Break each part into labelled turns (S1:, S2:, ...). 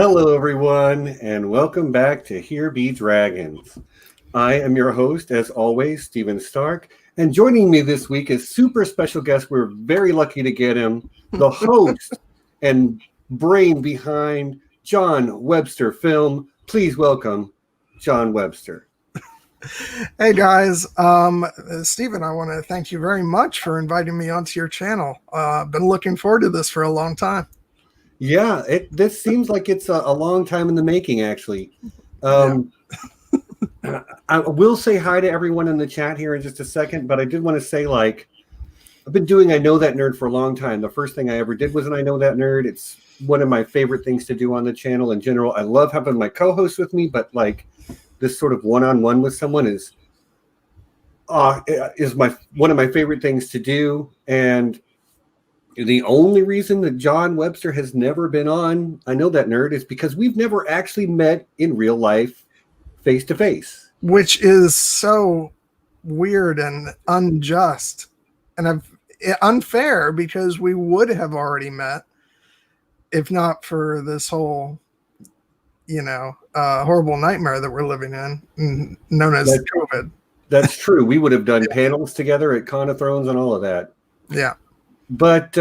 S1: Hello, everyone, and welcome back to Here Be Dragons. I am your host, as always, Stephen Stark, and joining me this week is super special guest. We're very lucky to get him, the host and brain behind John Webster Film. Please welcome John Webster.
S2: Hey guys, Stephen, I want to thank you very much for inviting me onto your channel. I've been looking forward to this for a long time.
S1: Yeah, this seems like it's a long time in the making, actually. I will say hi to everyone in the chat here in just a second, but I did want to say, like, I've been doing I Know That Nerd for a long time. The first thing I ever did was an I Know That Nerd. It's one of my favorite things to do on the channel in general. I love having my co-host with me, but like this sort of one-on-one with someone is one of my favorite things to do. And the only reason that John Webster has never been on I Know That Nerd is because we've never actually met in real life face to face.
S2: Which is so weird and unjust and unfair, because we would have already met if not for this whole, horrible nightmare that we're living in, known as COVID.
S1: That's true. We would have done panels together at Con of Thrones and all of that.
S2: Yeah.
S1: But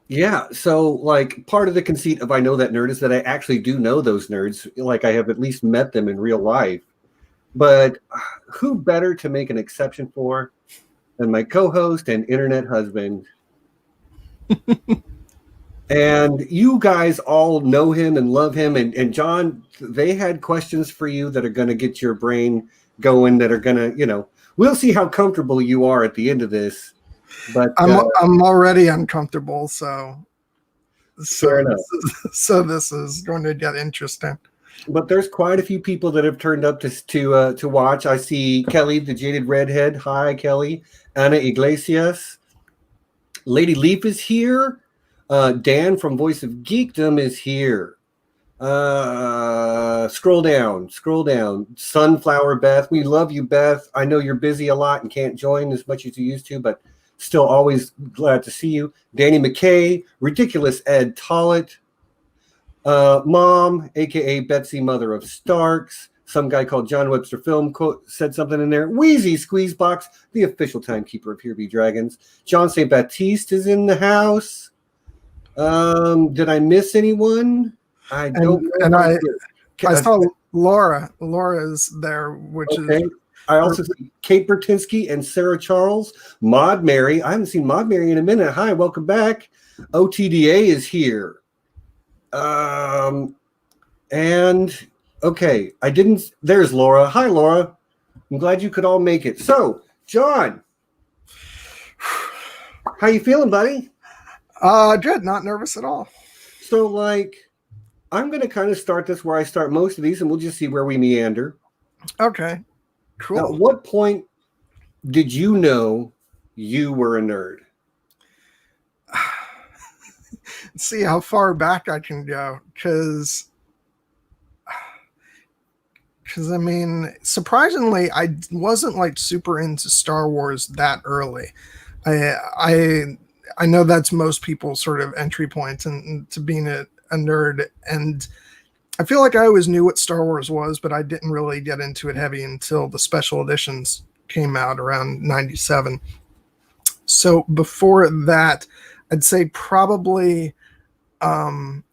S1: yeah, so like part of the conceit of I Know That Nerd is that I actually do know those nerds. Like I have at least met them in real life. But who better to make an exception for than my co-host and internet husband? And you guys all know him and love him. And John, they had questions for you that are going to get your brain going, that are going to, we'll see how comfortable you are at the end of this. But
S2: I'm already uncomfortable, so this is going to get interesting.
S1: But there's quite a few people that have turned up to watch. I see Kelly, the Jaded Redhead. Hi, Kelly. Anna Iglesias. Lady Leaf is here. Dan from Voice of Geekdom is here. Scroll down. Sunflower Beth. We love you, Beth. I know you're busy a lot and can't join as much as you used to, but still always glad to see you. Danny McKay, Ridiculous Ed Tollett, Mom, a.k.a. Betsy, Mother of Starks. Some guy called John Webster Film said something in there. Wheezy Squeezebox, the official timekeeper of Here Be Dragons. John St. Baptiste is in the house. Did I miss anyone? I don't know.
S2: And I saw Laura. Laura's there, which
S1: okay.
S2: is...
S1: I also see Kate Bertinsky and Sarah Charles. Maud Mary. I haven't seen Maud Mary in a minute. Hi, welcome back. OTDA is here. And okay, there's Laura. Hi, Laura. I'm glad you could all make it. So, John, how you feeling, buddy?
S2: Good. Not nervous at all.
S1: So, I'm going to kind of start this where I start most of these, and we'll just see where we meander.
S2: Okay. Cool.
S1: At what point did you know you were a nerd?
S2: See how far back I can go, because I mean, surprisingly, I wasn't super into Star Wars that early. I know that's most people's sort of entry point into being a nerd, and I feel like I always knew what Star Wars was, but I didn't really get into it heavy until the special editions came out around 97. So before that, I'd say probably one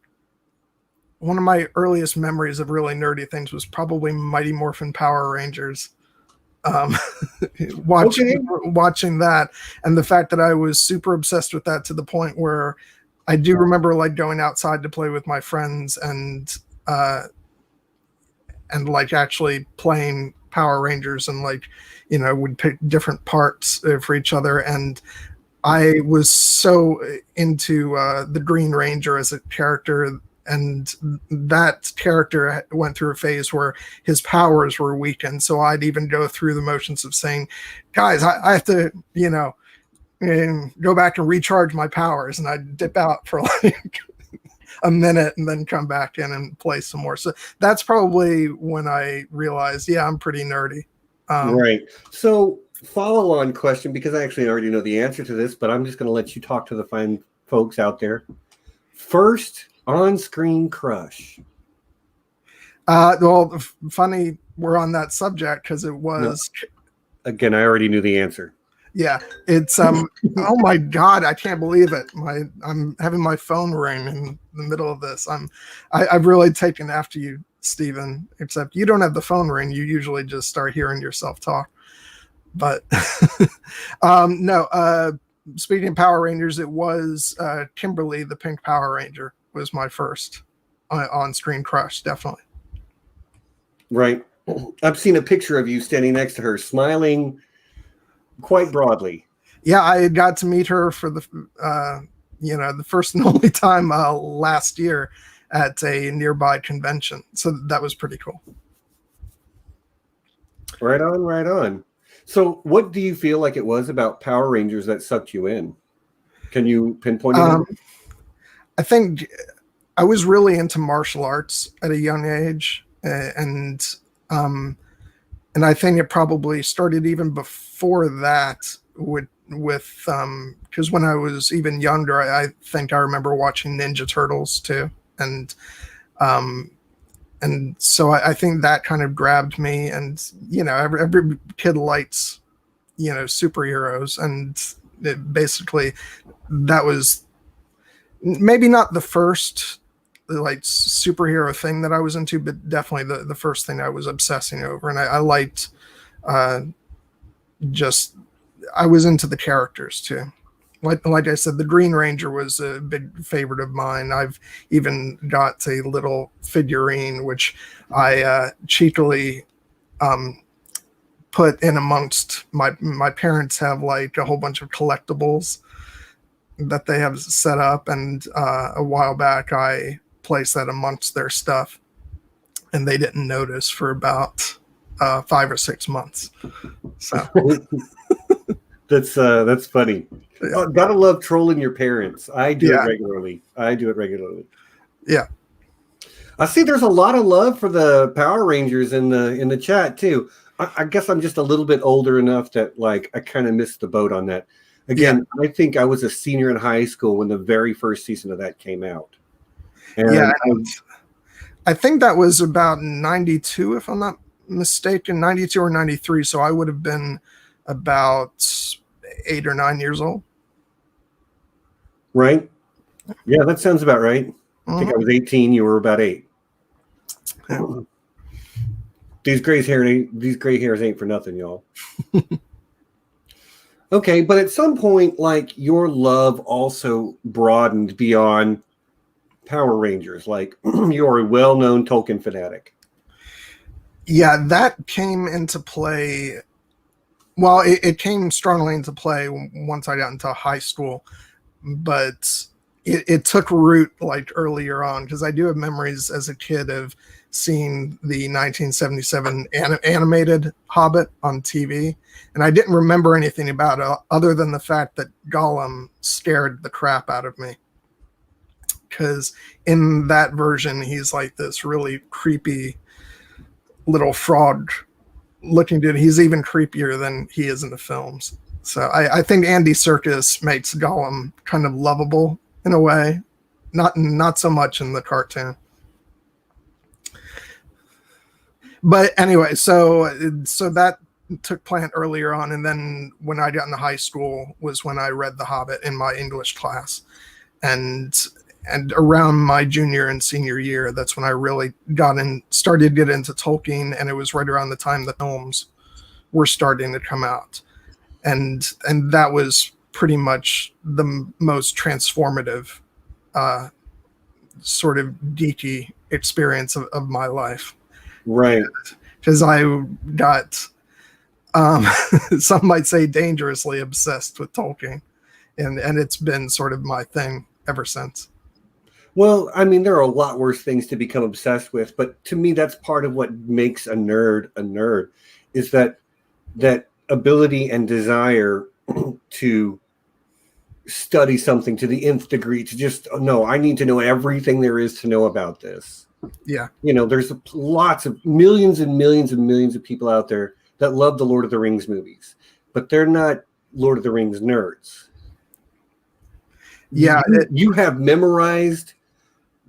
S2: of my earliest memories of really nerdy things was probably Mighty Morphin Power Rangers. Watching that, and the fact that I was super obsessed with that to the point where I do remember going outside to play with my friends and actually playing Power Rangers, and would pick different parts for each other. And I was so into the Green Ranger as a character, and that character went through a phase where his powers were weakened. So I'd even go through the motions of saying, guys, I have to, go back and recharge my powers. And I'd dip out for a minute and then come back in and play some more. So that's probably when I realized, yeah, I'm pretty nerdy.
S1: Right. So follow-on question, because I actually already know the answer to this, but I'm just going to let you talk to the fine folks out there. First On-screen crush.
S2: Well, funny we're on that subject because it was.
S1: No. Again, I already knew the answer.
S2: Yeah, it's oh my God, I can't believe it. I'm having my phone ring in the middle of this. I've really taken after you, Stephen, except you don't have the phone ring. You usually just start hearing yourself talk. But no, speaking of Power Rangers, it was Kimberly, the Pink Power Ranger, was my first on-screen crush, definitely.
S1: Right. I've seen a picture of you standing next to her, smiling quite broadly.
S2: Yeah, I got to meet her for the first and only time last year at a nearby convention. So that was pretty cool.
S1: Right on, right on. So what do you feel like it was about Power Rangers that sucked you in? Can you pinpoint it?
S2: I think I was really into martial arts at a young age, and I think it probably started even before that with because when I was even younger, I think I remember watching Ninja Turtles too, and so I think that kind of grabbed me. And every kid likes superheroes, and basically that was maybe not the first like superhero thing that I was into, but definitely the first thing I was obsessing over. And I liked I was into the characters too. Like I said, the Green Ranger was a big favorite of mine. I've even got a little figurine, which I cheekily put in amongst my parents have like a whole bunch of collectibles that they have set up. And a while back, I placed that amongst their stuff, and they didn't notice for about 5 or 6 months. So
S1: that's funny.
S2: Yeah.
S1: Oh, gotta love trolling your parents. I do it regularly.
S2: Yeah.
S1: I see there's a lot of love for the Power Rangers in the chat too. I guess I'm just a little bit older enough that like I kind of missed the boat on that. Again, I think I was a senior in high school when the very first season of that came out. And
S2: I think that was about 92, if I'm not mistaken, 92 or 93. So I would have been about 8 or 9 years old.
S1: Right? Yeah, that sounds about right. I think I was 18. You were about 8. Yeah. These gray hairs ain't for nothing, y'all. Okay, but at some point, like your love also broadened beyond Power Rangers. Like you're a well-known Tolkien fanatic.
S2: Yeah, that came into play. Well, it came strongly into play once I got into high school, but it took root like earlier on, because I do have memories as a kid of seeing the 1977 animated Hobbit on TV, and I didn't remember anything about it other than the fact that Gollum scared the crap out of me, because in that version he's like this really creepy little frog looking dude. He's even creepier than he is in the films. So I think Andy Serkis makes Gollum kind of lovable in a way, not so much in the cartoon. But anyway, so that took plant earlier on, and then when I got into high school was when I read The Hobbit in my English class, and around my junior and senior year, that's when I really started to get into Tolkien, and it was right around the time the films were starting to come out, and that was pretty much the most transformative sort of geeky experience of my life.
S1: Right.
S2: Because I got, some might say, dangerously obsessed with Tolkien, and it's been sort of my thing ever since.
S1: Well, I mean, there are a lot worse things to become obsessed with, but to me, that's part of what makes a nerd, is that ability and desire to study something to the nth degree, to just, no, I need to know everything there is to know about this.
S2: Yeah.
S1: There's lots of millions and millions and millions of people out there that love the Lord of the Rings movies, but they're not Lord of the Rings nerds.
S2: Yeah.
S1: You have memorized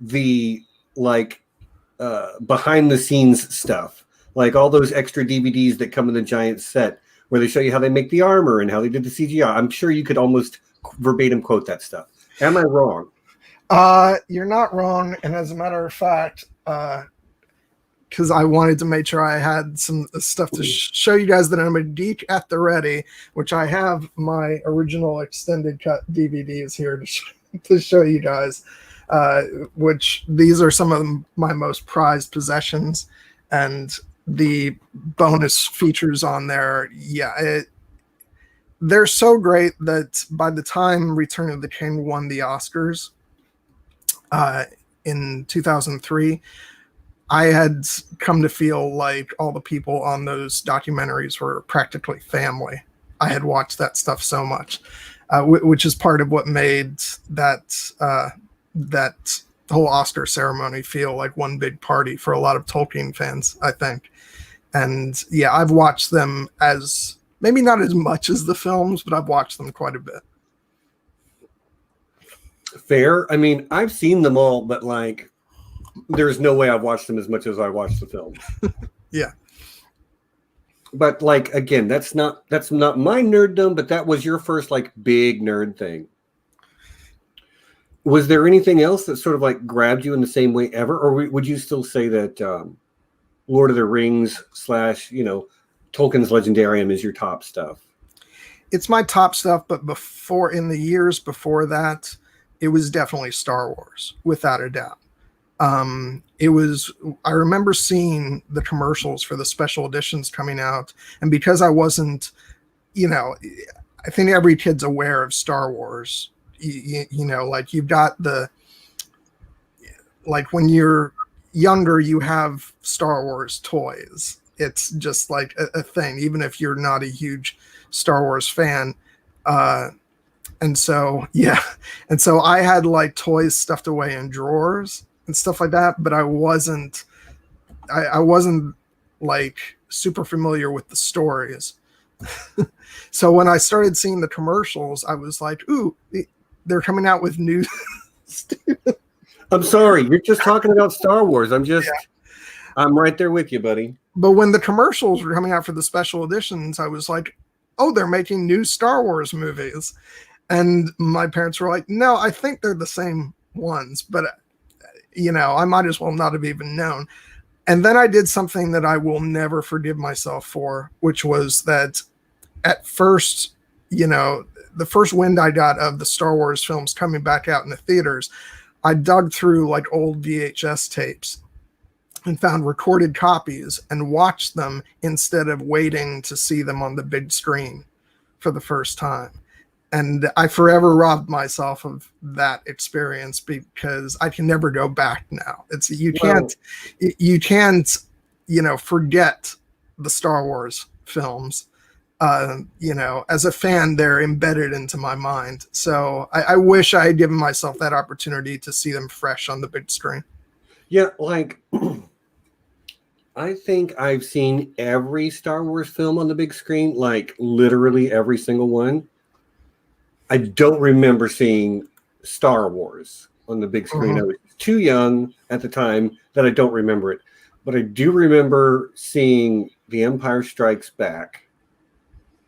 S1: the like behind the scenes stuff, like all those extra DVDs that come in the giant set where they show you how they make the armor and how they did the CGI. I'm sure you could almost verbatim quote that stuff. Am I wrong?
S2: You're not wrong. And as a matter of fact, because I wanted to make sure I had some stuff to show you guys that I'm a geek at the ready, which I have my original extended cut DVDs here to show you guys, which these are some of my most prized possessions, and the bonus features on there. Yeah, they're so great that by the time Return of the King won the Oscars in 2003, I had come to feel like all the people on those documentaries were practically family. I had watched that stuff so much, which is part of what made that whole Oscar ceremony feel like one big party for a lot of Tolkien fans, I think. And yeah, I've watched them as maybe not as much as the films, but I've watched them quite a bit.
S1: Fair. I mean, I've seen them all, but like, there's no way I've watched them as much as I watched the film.
S2: Yeah.
S1: But like, again, that's not my nerddom, but that was your first like big nerd thing. Was there anything else that sort of like grabbed you in the same way ever? Or would you still say that Lord of the Rings / Tolkien's Legendarium is your top stuff?
S2: It's my top stuff, but in the years before that, it was definitely Star Wars, without a doubt. I remember seeing the commercials for the special editions coming out, and because I wasn't, I think every kid's aware of Star Wars. Like you've got like when you're younger, you have Star Wars toys. It's just like a thing, even if you're not a huge Star Wars fan. And so I had like toys stuffed away in drawers and stuff like that, but I wasn't like super familiar with the stories. So when I started seeing the commercials, I was like, ooh, they're coming out with new
S1: I'm sorry, you're just talking about Star Wars. I'm right there with you, buddy.
S2: But when the commercials were coming out for the special editions, I was like, oh, they're making new Star Wars movies. And my parents were like, no, I think they're the same ones, but I might as well not have even known. And then I did something that I will never forgive myself for, which was that at first, the first wind I got of the Star Wars films coming back out in the theaters, I dug through like old VHS tapes and found recorded copies and watched them instead of waiting to see them on the big screen for the first time. And I forever robbed myself of that experience because I can never go back now. You can't, forget the Star Wars films. As a fan, they're embedded into my mind. So I wish I had given myself that opportunity to see them fresh on the big screen.
S1: Yeah, like I think I've seen every Star Wars film on the big screen, like literally every single one. I don't remember seeing Star Wars on the big screen. I was too young at the time that I don't remember it. But I do remember seeing The Empire Strikes Back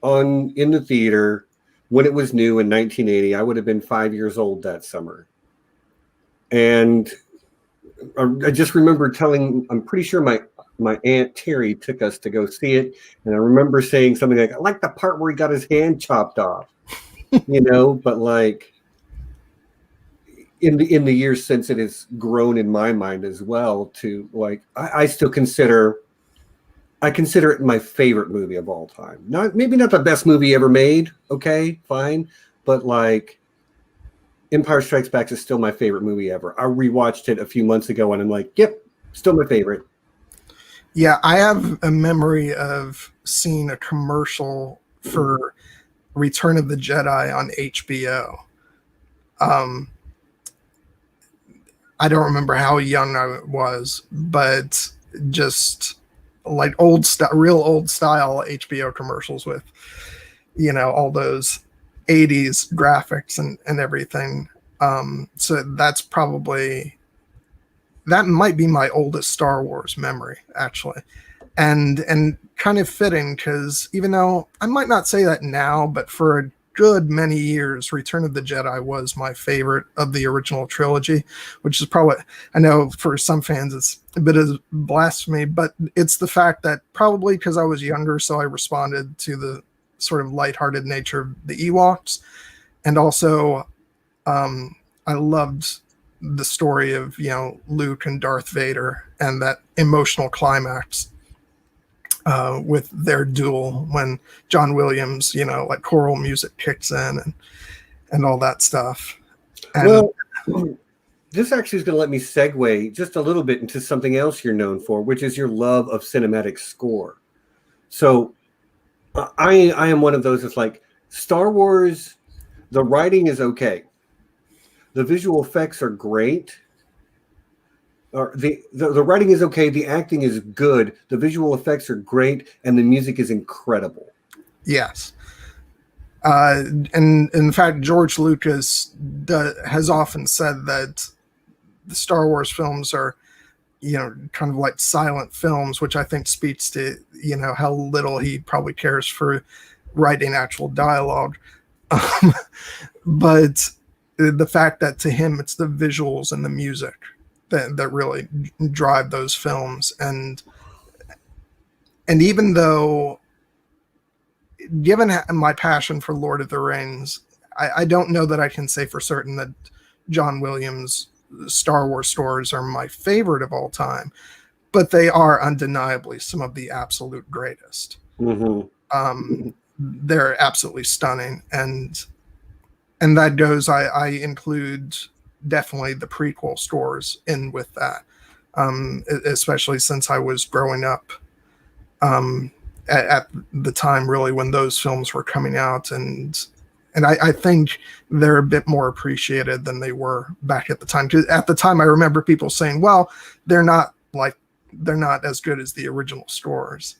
S1: in the theater when it was new in 1980. I would have been 5 years old that summer. And I just remember I'm pretty sure my Aunt Terry took us to go see it. And I remember saying something like, I like the part where he got his hand chopped off. But like in the years since, it has grown in my mind as well to like, I still consider it my favorite movie of all time. Maybe not the best movie ever made. Okay, fine. But like Empire Strikes Back is still my favorite movie ever. I rewatched it a few months ago and I'm like, yep, still my favorite.
S2: Yeah, I have a memory of seeing a commercial for Return of the Jedi on HBO. I don't remember how young I was, but just like real old style HBO commercials with, all those 80s graphics and everything. So that's probably that might be my oldest Star Wars memory, actually. And kind of fitting, because even though I might not say that now, but for a good many years, Return of the Jedi was my favorite of the original trilogy, which is probably, I know for some fans it's a bit of blasphemy, but it's the fact that probably because I was younger, so I responded to the sort of lighthearted nature of the Ewoks. And also, I loved the story of, Luke and Darth Vader and that emotional climax with their duel when John Williams, like choral music kicks in and all that stuff. And,
S1: well, this actually is going to let me segue just a little bit into something else you're known for, which is your love of cinematic score. So I am one of those that's like, Star Wars, the writing is okay. The visual effects are great. Or the writing is okay. The acting is good. The visual effects are great. And the music is incredible.
S2: Yes. And in fact, George Lucas has often said that the Star Wars films are, kind of like silent films, which I think speaks to, how little he probably cares for writing actual dialogue. But the fact that to him, it's the visuals and the music that really drive those films. And even though, given my passion for Lord of the Rings, I don't know that I can say for certain that John Williams' Star Wars scores are my favorite of all time, but they are undeniably some of the absolute greatest. Mm-hmm. They're absolutely stunning. And that goes, I include definitely the prequel scores in with that, especially since I was growing up at the time really when those films were coming out, and I think they're a bit more appreciated than they were back at the time. Because at the time I remember people saying, well, they're not as good as the original scores,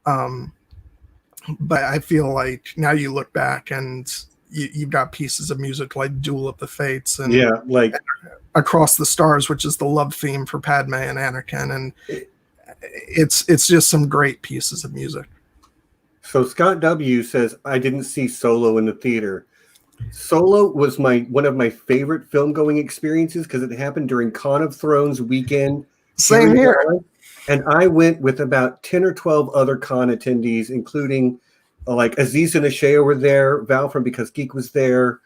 S2: but I feel like now you look back and you've got pieces of music like Duel of the Fates and
S1: like
S2: Across the Stars, which is the love theme for Padme and Anakin, and it's just some great pieces of music.
S1: So Scott W says, I didn't see Solo in the theater. Solo was one of my favorite film going experiences because it happened during Con of Thrones weekend.
S2: Same here.
S1: And I went with about 10 or 12 other con attendees, including like Aziz and Ashea were there. Val from Because Geek was there.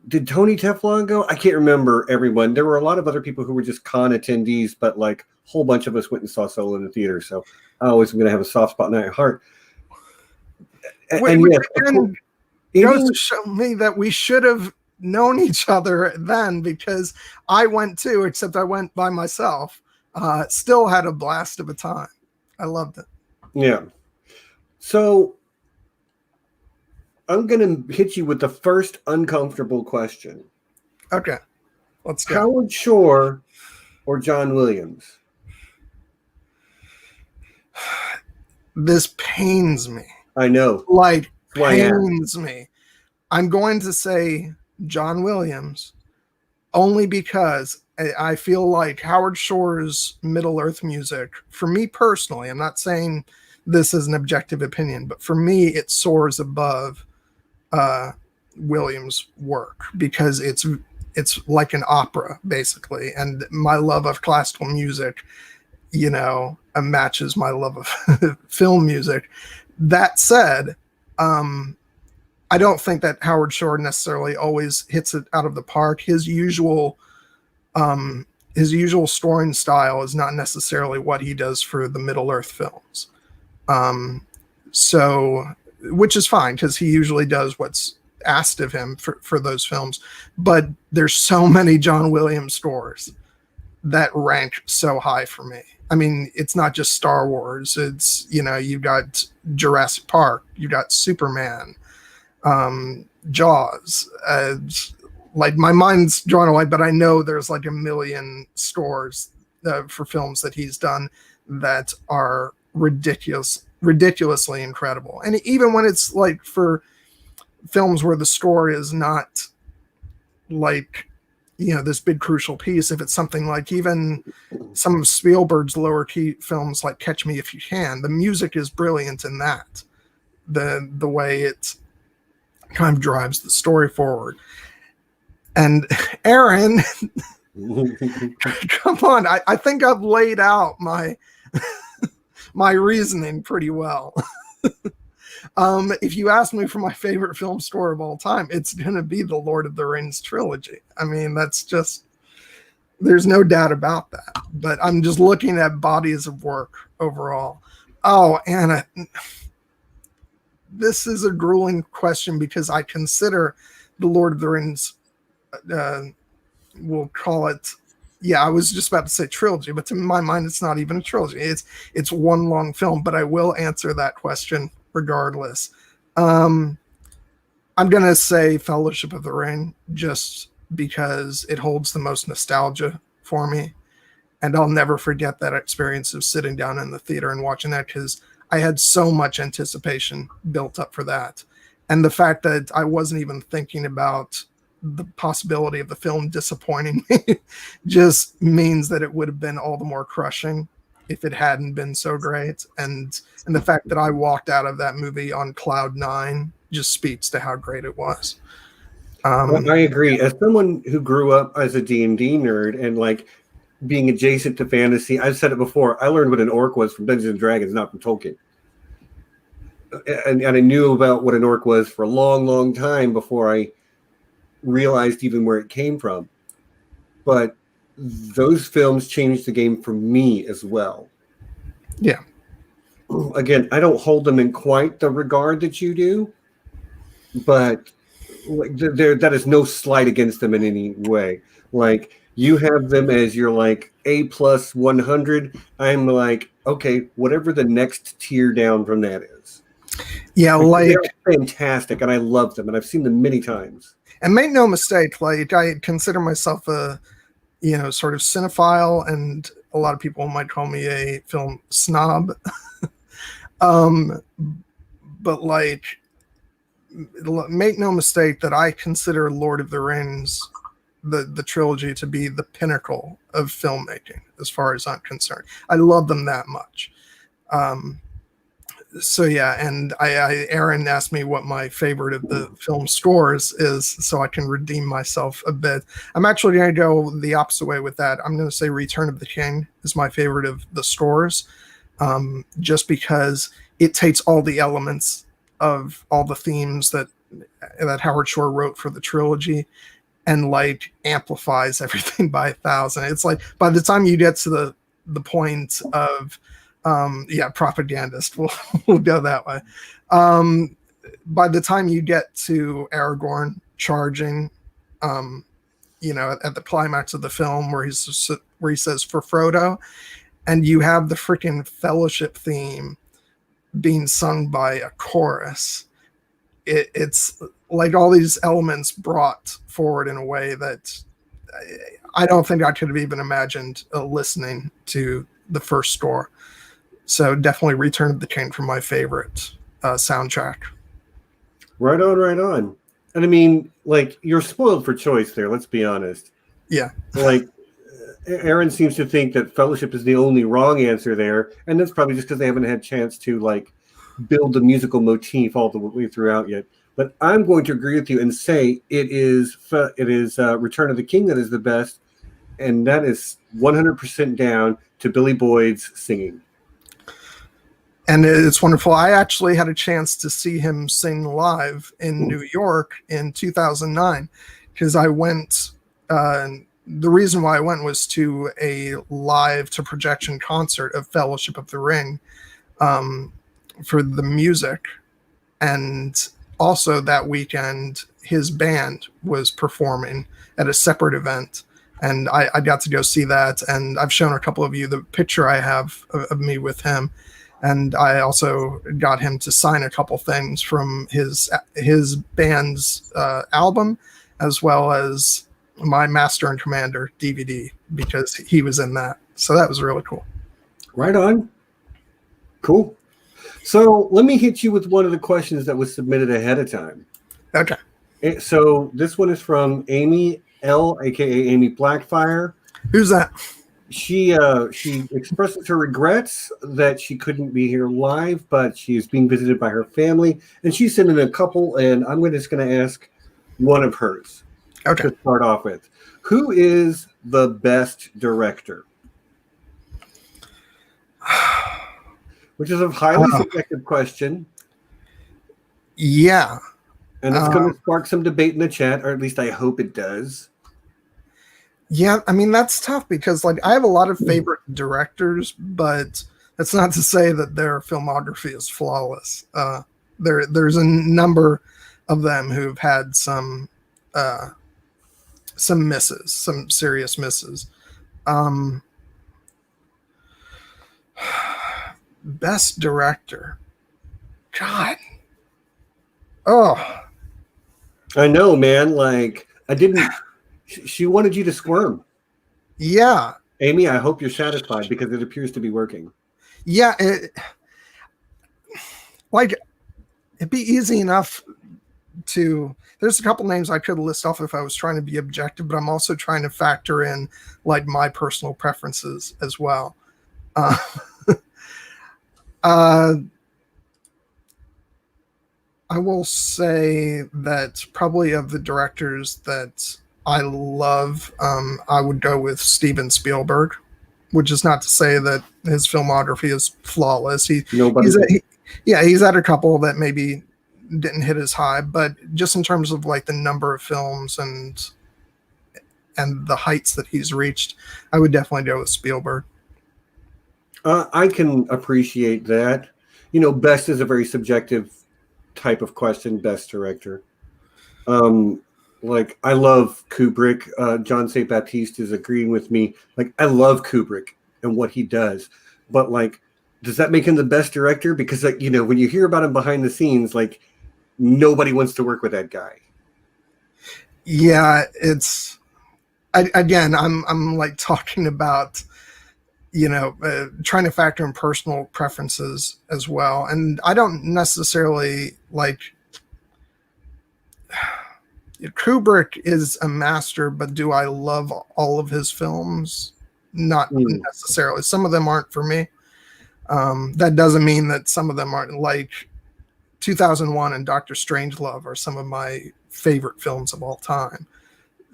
S1: Did Tony Teflon go? I can't remember everyone. There were a lot of other people who were just con attendees, but like a whole bunch of us went and saw Solo in the theater. So I always am going to have a soft spot in my heart. And
S2: yes, goes to show me that we should have known each other then, because I went too, except I went by myself. Still had a blast of a time. I loved it.
S1: Yeah. So I'm going to hit you with the first uncomfortable question.
S2: Okay. Let's go.
S1: Howard Shore or John Williams?
S2: This pains me.
S1: I know.
S2: Like, pains me. I'm going to say John Williams only because I feel like Howard Shore's Middle Earth music, for me personally, I'm not saying this is an objective opinion, but for me, it soars above Williams' work because it's like an opera, basically. And my love of classical music, matches my love of film music. That said, I don't think that Howard Shore necessarily always hits it out of the park. His usual scoring style is not necessarily what he does for the Middle Earth films. So, which is fine because he usually does what's asked of him for those films. But there's so many John Williams scores that rank so high for me. I mean, it's not just Star Wars. It's, you've got Jurassic Park, you've got Superman, Jaws. Like, my mind's drawn away, but I know there's like a million scores for films that he's done that are ridiculously incredible. And even when it's like for films where the score is not like this big crucial piece. If it's something like even some of Spielberg's lower key films like Catch Me If You Can, the music is brilliant in that. The way it kind of drives the story forward. And Aaron, come on, I think I've laid out my my reasoning pretty well. If you ask me for my favorite film score of all time, it's going to be the Lord of the Rings trilogy. I mean, that's just, there's no doubt about that. But I'm just looking at bodies of work overall. Oh, Anna, this is a grueling question because I consider the Lord of the Rings, we'll call it, I was just about to say trilogy, but to my mind, it's not even a trilogy. It's one long film, but I will answer that question regardless. I'm going to say Fellowship of the Ring just because it holds the most nostalgia for me. And I'll never forget that experience of sitting down in the theater and watching that because I had so much anticipation built up for that. And the fact that I wasn't even thinking about the possibility of the film disappointing me just means that it would have been all the more crushing if it hadn't been so great. And the fact that I walked out of that movie on cloud 9 just speaks to how great it was.
S1: Well, I agree. As someone who grew up as a D&D nerd and like being adjacent to fantasy, I've said it before, I learned what an orc was from Dungeons and Dragons, not from Tolkien. And I knew about what an orc was for a long, long time before I realized even where it came from. But those films changed the game for me as well.
S2: Yeah.
S1: Again, I don't hold them in quite the regard that you do, but that is no slight against them in any way. Like, you have them as your like A+ 100. I'm like, okay, whatever the next tier down from that is.
S2: Yeah, like
S1: they're fantastic, and I love them, and I've seen them many times.
S2: And make no mistake, like I consider myself a, sort of cinephile, and a lot of people might call me a film snob. But like, make no mistake that I consider Lord of the Rings, the trilogy, to be the pinnacle of filmmaking, as far as I'm concerned. I love them that much. So yeah, and Aaron asked me what my favorite of the film scores is, so I can redeem myself a bit. I'm actually going to go the opposite way with that. I'm going to say Return of the King is my favorite of the scores, just because it takes all the elements of all the themes that Howard Shore wrote for the trilogy and like amplifies everything by 1,000. It's like by the time you get to the point of propagandist, we'll go that way. By the time you get to Aragorn charging, at the climax of the film where he says for Frodo, and you have the freaking Fellowship theme being sung by a chorus, it's like all these elements brought forward in a way that I don't think I could have even imagined listening to the first score. So definitely Return of the King for my favorite soundtrack.
S1: Right on, right on. And I mean, like, you're spoiled for choice there, let's be honest.
S2: Yeah.
S1: Like, Aaron seems to think that Fellowship is the only wrong answer there, and that's probably just because they haven't had a chance to, like, build the musical motif all the way throughout yet. But I'm going to agree with you and say it is Return of the King that is the best, and that is 100% down to Billy Boyd's singing.
S2: And it's wonderful. I actually had a chance to see him sing live in New York in 2009 because I went. The reason why I went was to a live to projection concert of Fellowship of the Ring for the music. And also that weekend, his band was performing at a separate event. And I got to go see that. And I've shown a couple of you the picture I have of me with him. And I also got him to sign a couple things from his band's album, as well as my Master and Commander DVD, because he was in that. So that was really cool.
S1: Right on. Cool. So let me hit you with one of the questions that was submitted ahead of time.
S2: Okay.
S1: So this one is from Amy L, aka Amy Blackfire.
S2: Who's that?
S1: She expresses her regrets that she couldn't be here live, but she's being visited by her family, and she's sending a couple. And I'm just going to ask one of hers to start off with. Who is the best director? Which is a highly subjective question.
S2: Yeah.
S1: And it's going to spark some debate in the chat, or at least I hope it does.
S2: Yeah, I mean, that's tough because, like, I have a lot of favorite directors, but that's not to say that their filmography is flawless. There's a number of them who've had some misses, some serious misses. Best director. God. Oh.
S1: I know, man. Like, I didn't... She wanted you to squirm.
S2: Yeah.
S1: Amy, I hope you're satisfied because it appears to be working.
S2: Yeah. It'd be easy enough to... There's a couple names I could list off if I was trying to be objective, but I'm also trying to factor in, like, my personal preferences as well. I will say that probably of the directors that I love, I would go with Steven Spielberg, which is not to say that his filmography is flawless. He's had a couple that maybe didn't hit as high, but just in terms of like the number of films and the heights that he's reached, I would definitely go with Spielberg.
S1: I can appreciate that. You know, best is a very subjective type of question, best director. Like, I love Kubrick. John St. Baptiste is agreeing with me. Like, I love Kubrick and what he does. But, like, does that make him the best director? Because, like, you know, when you hear about him behind the scenes, like, nobody wants to work with that guy.
S2: Yeah, it's... I'm like talking about, you know, trying to factor in personal preferences as well. And I don't necessarily like... Kubrick is a master, but do I love all of his films? Not necessarily. Some of them aren't for me. That doesn't mean that some of them aren't. Like 2001 and Dr. Strangelove are some of my favorite films of all time.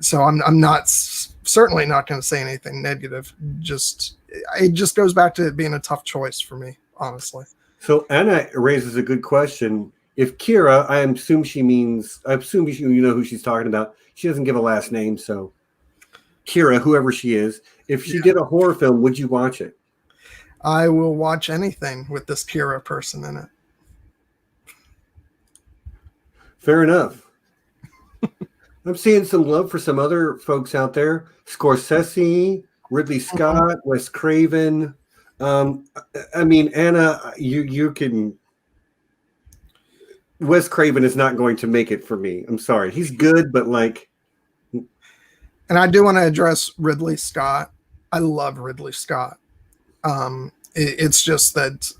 S2: So I'm not certainly not going to say anything negative. It just goes back to it being a tough choice for me, honestly.
S1: So Anna raises a good question. If Kira, I assume you know who she's talking about. She doesn't give a last name, so Kira, whoever she is, if she did a horror film, would you watch it?
S2: I will watch anything with this Kira person in it.
S1: Fair enough. I'm seeing some love for some other folks out there. Scorsese, Ridley Scott, Wes Craven. I mean, Anna, you can... Wes Craven is not going to make it for me. I'm sorry. He's good, but like...
S2: And I do want to address Ridley Scott. I love Ridley Scott. It's just that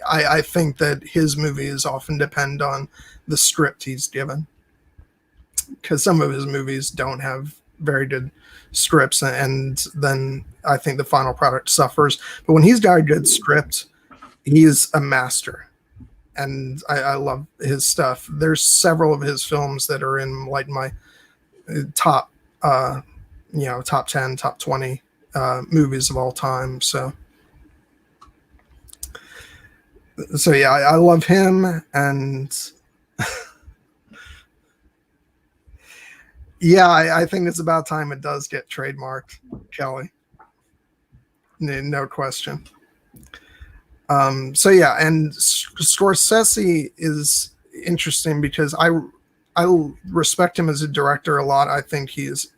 S2: I think that his movies often depend on the script he's given. Because some of his movies don't have very good scripts, and then I think the final product suffers. But when he's got a good script, he's a master. And I love his stuff. There's several of his films that are in like my top 10, top 20 movies of all time. So yeah, I love him. And yeah, I think it's about time it does get trademarked, Kelly. No question. So yeah, and Scorsese is interesting because I respect him as a director a lot. I think he's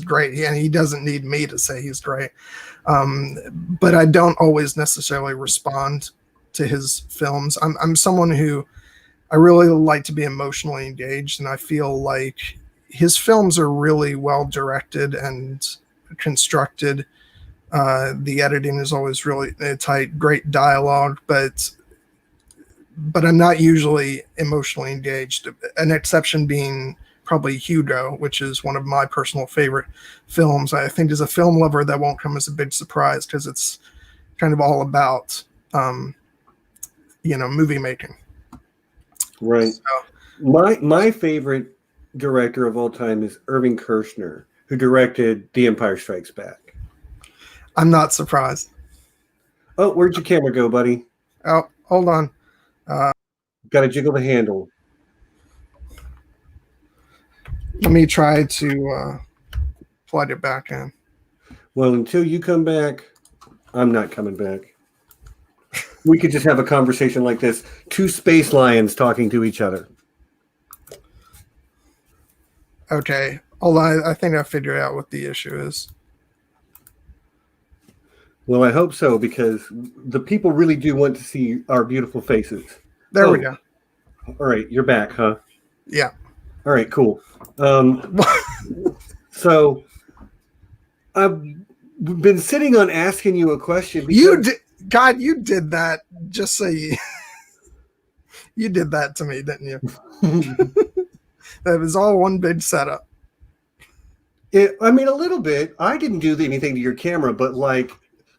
S2: great, and he doesn't need me to say he's great. But I don't always necessarily respond to his films. I'm someone who I really like to be emotionally engaged, and I feel like his films are really well directed and constructed. The editing is always really tight, great dialogue, but I'm not usually emotionally engaged. An exception being probably Hugo, which is one of my personal favorite films. I think as a film lover, that won't come as a big surprise because it's kind of all about, movie making.
S1: Right.
S2: So,
S1: My favorite director of all time is Irving Kershner, who directed The Empire Strikes Back.
S2: I'm not surprised.
S1: Oh, where'd your camera go, buddy?
S2: Oh, hold on.
S1: Got to jiggle the handle.
S2: Let me try to plug it back in.
S1: Well, until you come back, I'm not coming back. We could just have a conversation like this. Two space lions talking to each other.
S2: Okay. Hold on. I think I figured out what the issue is.
S1: Well, I hope so, because the people really do want to see our beautiful faces.
S2: There we go.
S1: All right. You're back, huh?
S2: Yeah.
S1: All right, cool. So I've been sitting on asking you a question.
S2: You did that just so you did that to me, didn't you? That was all one big setup.
S1: A little bit. I didn't do anything to your camera, but like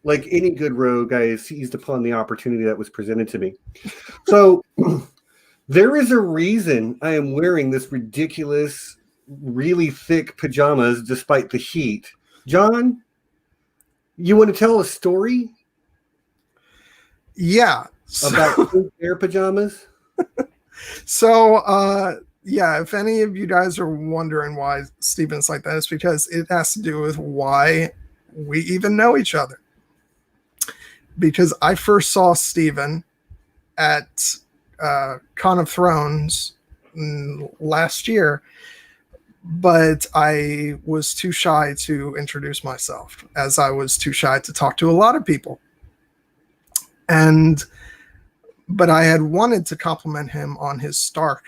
S1: any good rogue, I seized upon the opportunity that was presented to me. So there is a reason I am wearing this ridiculous, really thick pajamas despite the heat. John, you want to tell a story?
S2: Yeah.
S1: About Bear pajamas?
S2: So, if any of you guys are wondering why Steven's like that, it's because it has to do with why we even know each other. Because I first saw Steven at Con of Thrones last year, but I was too shy to introduce myself, as I was too shy to talk to a lot of people. But I had wanted to compliment him on his Stark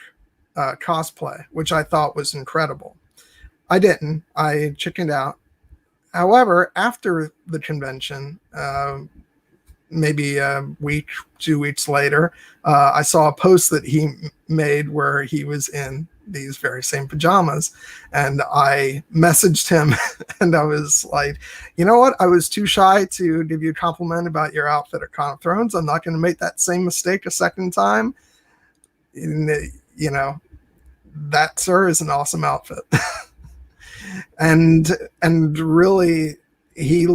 S2: cosplay, which I thought was incredible. I didn't. I chickened out. However, after the convention, maybe a week, 2 weeks later, I saw a post that he made where he was in these very same pajamas, and I messaged him and I was like, you know what? I was too shy to give you a compliment about your outfit at Con of Thrones. I'm not going to make that same mistake a second time. That, sir, is an awesome outfit. and really, he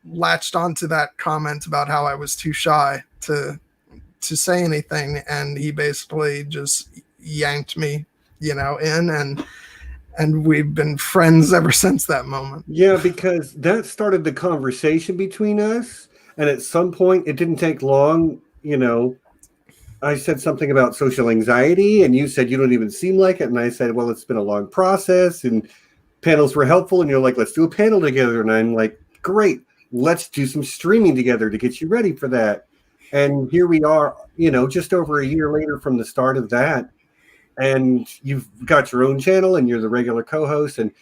S2: latched onto that comment about how I was too shy to say anything, and he basically just yanked me, in, and we've been friends ever since that moment.
S1: Yeah, because that started the conversation between us, and at some point, it didn't take long, I said something about social anxiety, and you said you don't even seem like it, and I said, well, it's been a long process, and panels were helpful, and you're like, let's do a panel together, and I'm like, great, let's do some streaming together to get you ready for that. And here we are, just over a year later from the start of that, and you've got your own channel, and you're the regular co-host, and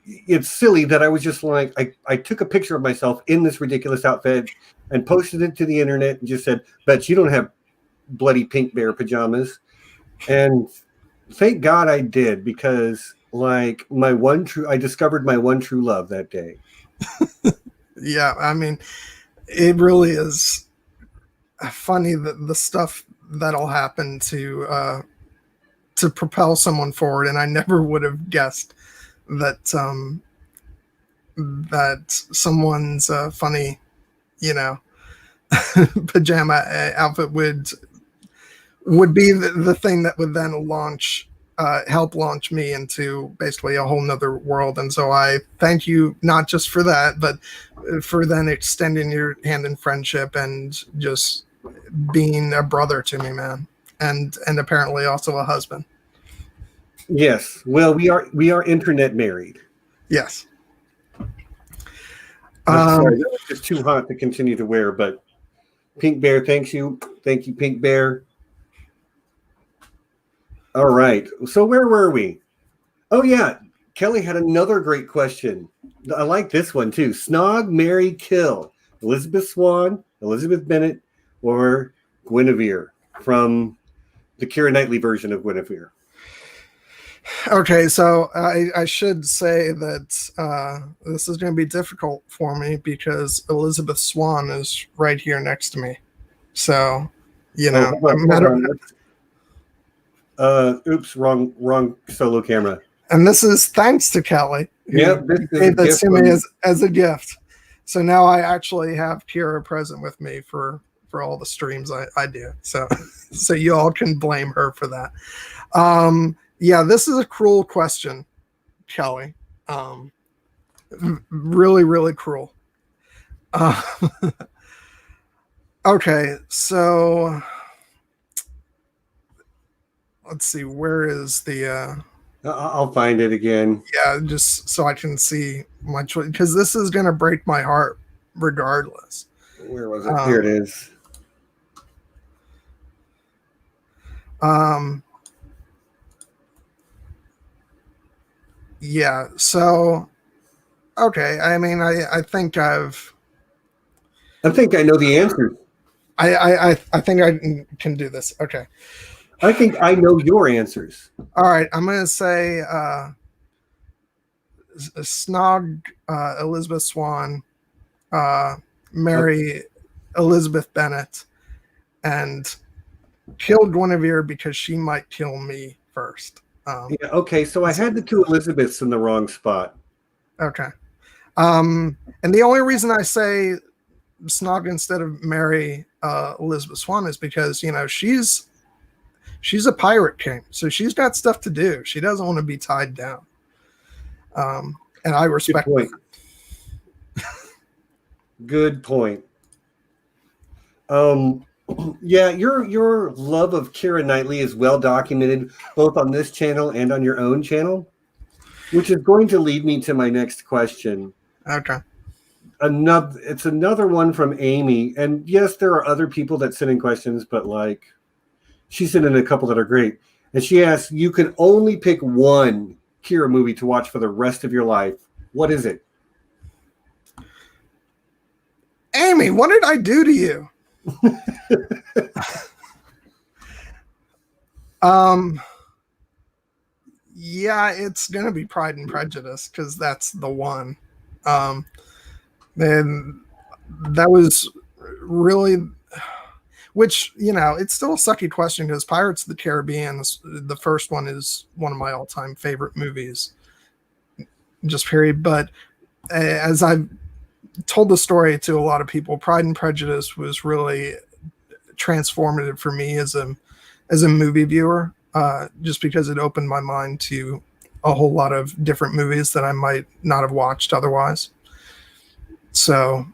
S1: it's silly that I was just like, I took a picture of myself in this ridiculous outfit and posted it to the internet and just said, bet you don't have bloody pink bear pajamas. And thank God I did, because I discovered my one true love that day.
S2: Yeah, it really is funny that the stuff that'll happen to propel someone forward, and I never would have guessed that that someone's funny, pajama outfit would be the thing that would then help launch me into basically a whole nother world. And so I thank you not just for that, but for then extending your hand in friendship and just being a brother to me, man, and apparently also a husband.
S1: Yes, well, we are internet married.
S2: Yes.
S1: I'm sorry, that was just too hot to continue to wear, but Pink Bear, thank you, Pink Bear. All right, so where were we? Oh yeah, Kelly had another great question. I like this one too. Snog, marry, kill. Elizabeth Swann, Elizabeth Bennet, or Guinevere from the Keira Knightley version of Guinevere.
S2: Okay, so I should say that this is going to be difficult for me because Elizabeth Swann is right here next to me. So, you
S1: Oh,
S2: know,
S1: hold on, hold on. Oops, wrong solo camera.
S2: and this is thanks to Kelly, who
S1: Yep, this is a
S2: gave this
S1: gift
S2: to me
S1: from.
S2: as a gift. So now I actually have Kira present with me for all the streams I do. So so you all can blame her for that. Yeah, this is a cruel question, Kelly. Really, really cruel. Uh, okay, so let's see. Where is the?
S1: I'll find it again.
S2: Yeah, just so I can see my choice because this is gonna break my heart, regardless.
S1: Where was it? Here it is.
S2: Yeah. So, okay. I mean, I think
S1: I think I know the answer.
S2: I think I can do this. Okay.
S1: I think I know your answers.
S2: All right. I'm gonna say Snog Elizabeth Swann, marry Elizabeth Bennet, and kill Guinevere because she might kill me first.
S1: Yeah, okay, so I had the two Elizabeths in the wrong spot.
S2: Okay. And the only reason I say Snog instead of marry Elizabeth Swann is because, you know, she's a pirate king, so she's got stuff to do. She doesn't want to be tied down. And I respect
S1: Good point. Good point. Yeah, your love of Keira Knightley is well documented both on this channel and on your own channel, which is going to lead me to my next question.
S2: Okay.
S1: It's another one from Amy, and yes, there are other people that send in questions, but like she sent in a couple that are great. And she asks, you can only pick one Keira movie to watch for the rest of your life. What is it?
S2: Amy, what did I do to you? Yeah, it's gonna be Pride and Prejudice because that's the one. And that was really, which, you know, it's still a sucky question because Pirates of the Caribbean, the first one, is one of my all-time favorite movies, just period. But as I've told the story to a lot of people, Pride and Prejudice was really transformative for me as a movie viewer, just because it opened my mind to a whole lot of different movies that I might not have watched otherwise. So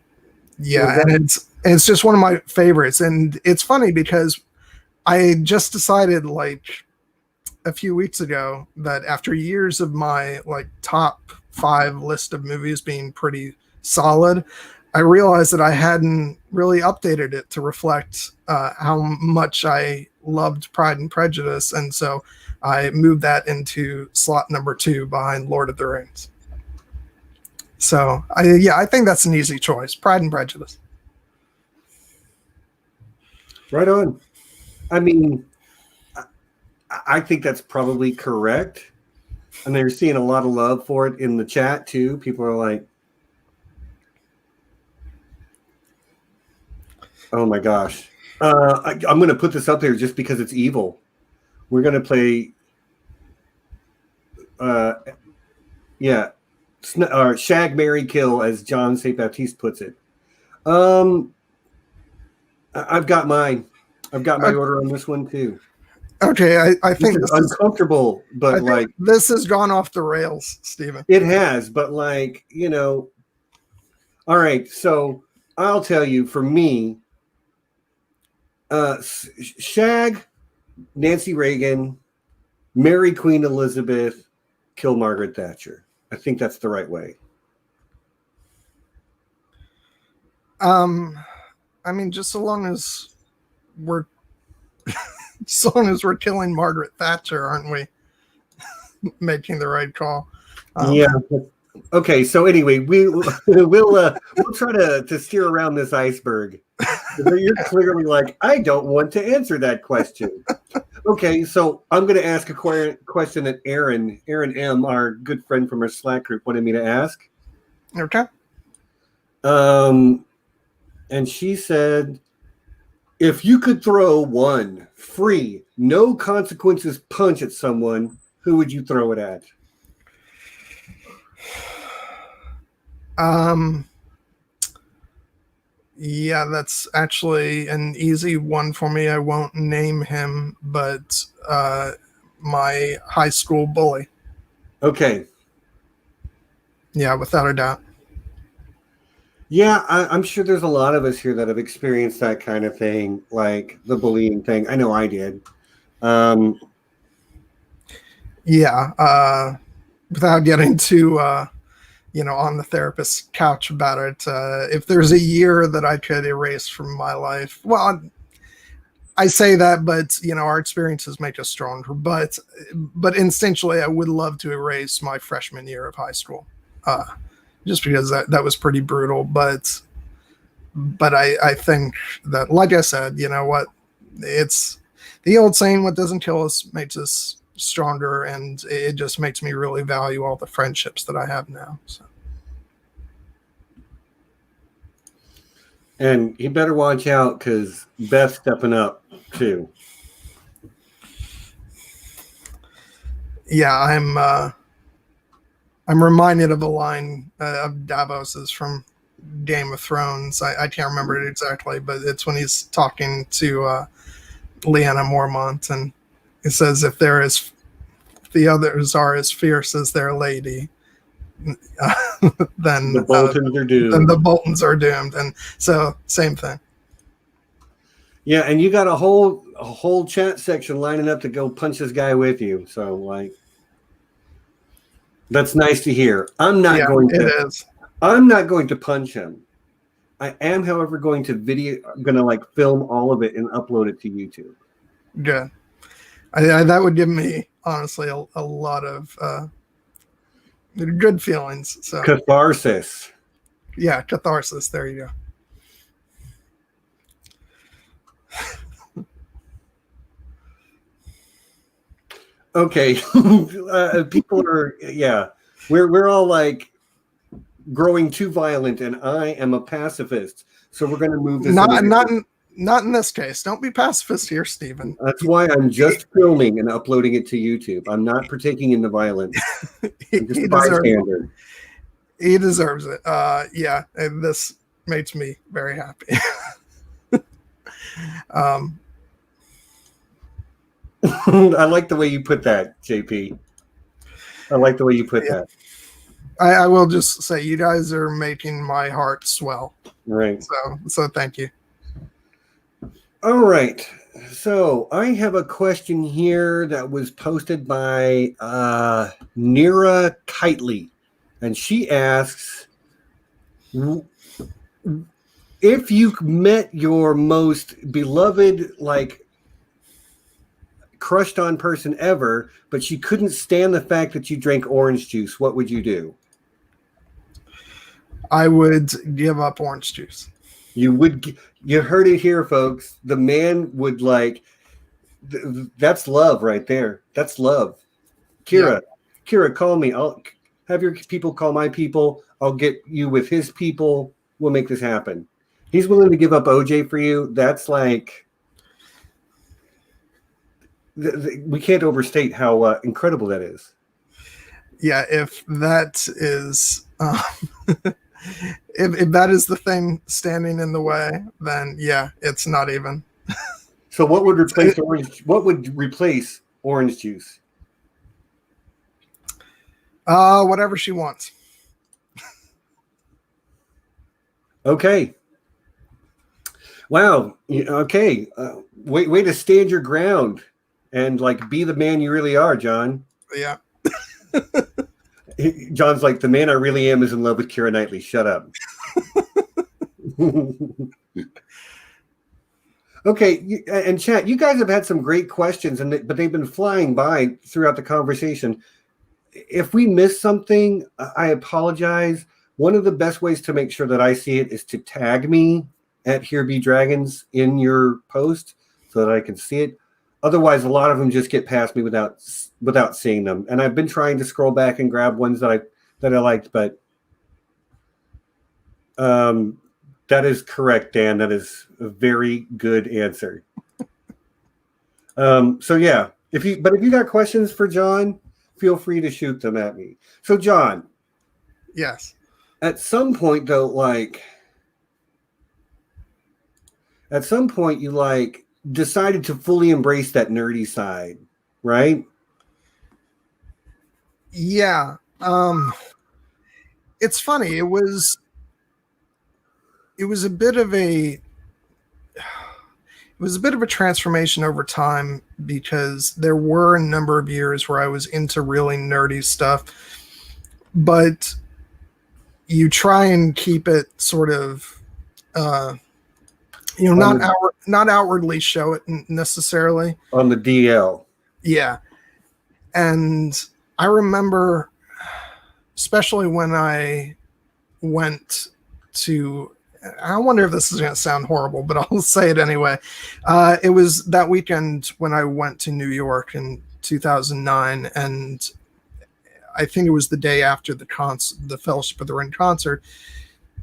S2: yeah, and it's just one of my favorites. And it's funny because I just decided like a few weeks ago that after years of my like top 5 list of movies being pretty solid, I realized that I hadn't really updated it to reflect how much I loved Pride and Prejudice, and so I moved that into slot number 2 behind Lord of the Rings. So I think that's an easy choice, Pride and Prejudice.
S1: Right on. I mean, I think that's probably correct. And they're seeing a lot of love for it in the chat too. People are like, oh my gosh. I'm going to put this up there just because it's evil. We're going to play, Shag, Marry, Kill, as John St. Baptiste puts it. I've got mine. I've got my order on this one too.
S2: Okay, I think
S1: this is uncomfortable, but like
S2: this has gone off the rails, Stephen.
S1: It has, but like, you know. All right, so I'll tell you, for me, Shag, Nancy Reagan, marry Queen Elizabeth, kill Margaret Thatcher. I think that's the right way.
S2: I mean, just so long as we're killing Margaret Thatcher, aren't we making the right call?
S1: Yeah, Okay, so anyway, we'll try to steer around this iceberg. You're clearly like, I don't want to answer that question. Okay, so I'm going to ask a question that Aaron M, our good friend from our Slack group, wanted me to ask.
S2: Okay.
S1: And she said, if you could throw one free, no consequences punch at someone, who would you throw it at?
S2: Yeah, that's actually an easy one for me. I won't name him, but my high school bully.
S1: Okay.
S2: Yeah, without a doubt.
S1: Yeah, I'm sure there's a lot of us here that have experienced that kind of thing, like the bullying thing. I know I did.
S2: Yeah, without getting too, on the therapist's couch about it, if there's a year that I could erase from my life, well, I say that, but our experiences make us stronger. But instinctually, I would love to erase my freshman year of high school. Just because that was pretty brutal, but I think that, like I said, you know what, it's the old saying, what doesn't kill us makes us stronger, and it just makes me really value all the friendships that I have now. So.
S1: And you better watch out, because Beth's stepping up too.
S2: Yeah, I'm reminded of a line of Davos's from Game of Thrones. I can't remember it exactly, but it's when he's talking to Lyanna Mormont, and it says, if the others are as fierce as their lady, then
S1: the Boltons are doomed.
S2: Then the Boltons are doomed. And so, same thing.
S1: Yeah, and you got a whole chat section lining up to go punch this guy with you. So, like, that's nice to hear. I'm not going to punch him. I am, however, going to film all of it and upload it to YouTube.
S2: Good. That would give me, honestly, a lot of good feelings. So
S1: catharsis.
S2: Yeah, catharsis. There you
S1: go. Okay. People are, we're all like growing too violent, and I am a pacifist. So we're going to move this.
S2: Not in this case. Don't be pacifist here, Stephen.
S1: That's why I'm just filming and uploading it to YouTube. I'm not partaking in the violence. I'm just a bystander.
S2: He deserves it. Yeah, and this makes me very happy.
S1: I like the way you put that, JP. I like the way you put that.
S2: I will just say, you guys are making my heart swell.
S1: Right.
S2: So thank you.
S1: All right. So I have a question here that was posted by Nira Kitely. And she asks, if you met your most beloved, like, crushed on person ever, but she couldn't stand the fact that you drank orange juice, what would you do?
S2: I would give up orange juice.
S1: You heard it here, folks. The man would that's love right there. That's love. Kira, call me. I'll have your people call my people. I'll get you with his people. We'll make this happen. He's willing to give up OJ for you. That's like, we can't overstate how incredible that is.
S2: Yeah, if that is if that is the thing standing in the way, then yeah, it's not even.
S1: So what would replace orange? What would replace orange juice?
S2: Whatever she wants.
S1: Okay. Wow. Okay. Way to stand your ground and like be the man you really are, John.
S2: Yeah.
S1: John's like, the man I really am is in love with Keira Knightley. Shut up. Okay, and chat, you guys have had some great questions, but they've been flying by throughout the conversation. if we miss something, I apologize. One of the best ways to make sure that I see it is to tag me at Here Be Dragons in your post so that I can see it. Otherwise, a lot of them just get past me without seeing them. And I've been trying to scroll back and grab ones that I liked, but that is correct, Dan. That is a very good answer. So yeah, if you got questions for John, feel free to shoot them at me. So John.
S2: Yes.
S1: At some point though, you decided to fully embrace that nerdy side, right?
S2: Yeah. It's funny. It was a bit of a transformation over time, because there were a number of years where I was into really nerdy stuff, but you try and keep it sort of, not outwardly show it necessarily
S1: on the DL.
S2: Yeah. And I remember, especially when I went to, I wonder if this is going to sound horrible, but I'll say it anyway. It was that weekend when I went to New York in 2009, and I think it was the day after the Fellowship of the Ring concert,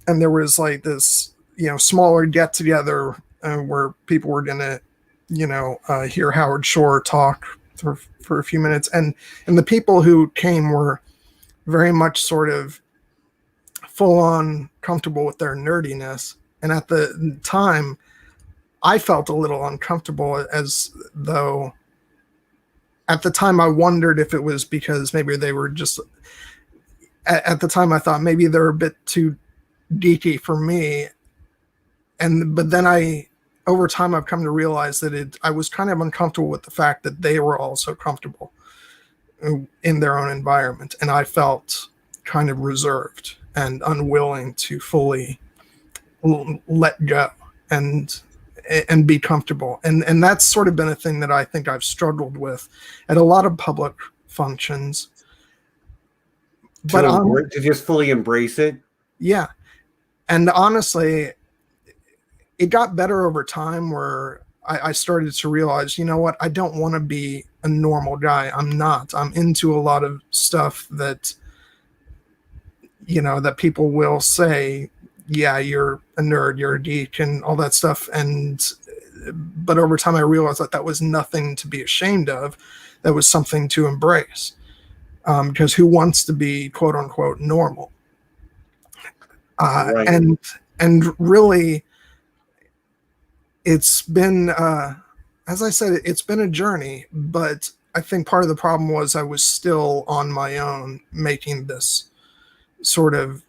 S2: and there was like this, smaller get together where people were gonna, hear Howard Shore talk for a few minutes, and the people who came were very much sort of full on comfortable with their nerdiness, and at the time, I felt a little uncomfortable, as though. At the time, I wondered if it was because maybe they were just. At the time, I thought maybe they're a bit too geeky for me, but then over time, I've come to realize that I was kind of uncomfortable with the fact that they were also comfortable in their own environment, and I felt kind of reserved and unwilling to fully let go and be comfortable. And that's sort of been a thing that I think I've struggled with at a lot of public functions.
S1: To just fully embrace it?
S2: Yeah. And honestly, it got better over time, where I started to realize, you know what, I don't want to be a normal guy. I'm not. I'm into a lot of stuff that, that people will say, yeah, you're a nerd, you're a geek, and all that stuff. But over time, I realized that was nothing to be ashamed of. That was something to embrace. Because who wants to be quote unquote normal?
S1: Right.
S2: And really, it's been, as I said, it's been a journey. But I think part of the problem was I was still on my own making this sort of,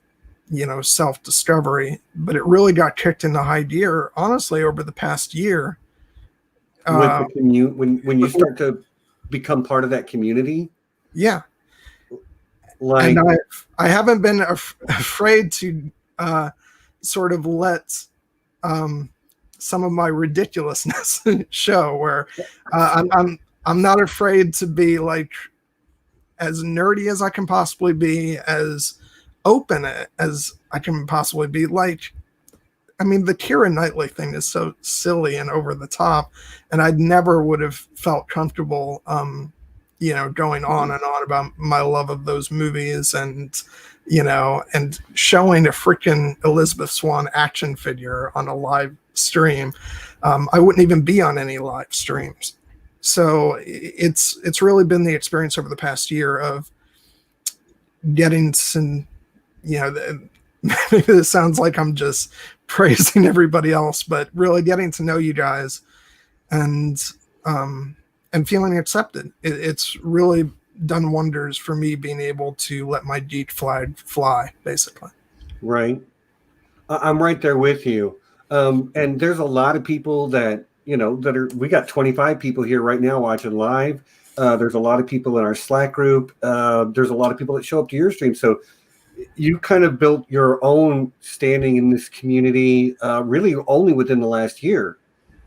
S2: self-discovery, but it really got kicked into high gear, honestly, over the past year.
S1: When you start to become part of that community?
S2: Yeah. And I haven't been afraid to sort of let some of my ridiculousness show, where I'm not afraid to be like as nerdy as I can possibly be, as open as I can possibly be. Like, I mean, the Keira Knightley thing is so silly and over the top, and I never would have felt comfortable, going on and on about my love of those movies, and and showing a freaking Elizabeth Swann action figure on a live stream. I wouldn't even be on any live streams. So it's really been the experience over the past year of getting some. Maybe this sounds like I'm just praising everybody else, but really getting to know you guys and feeling accepted. It's really done wonders for me, being able to let my geek flag fly, basically.
S1: Right. I'm right there with you. And there's a lot of people that, we got 25 people here right now watching live. There's a lot of people in our Slack group. There's a lot of people that show up to your stream. So you kind of built your own standing in this community really only within the last year.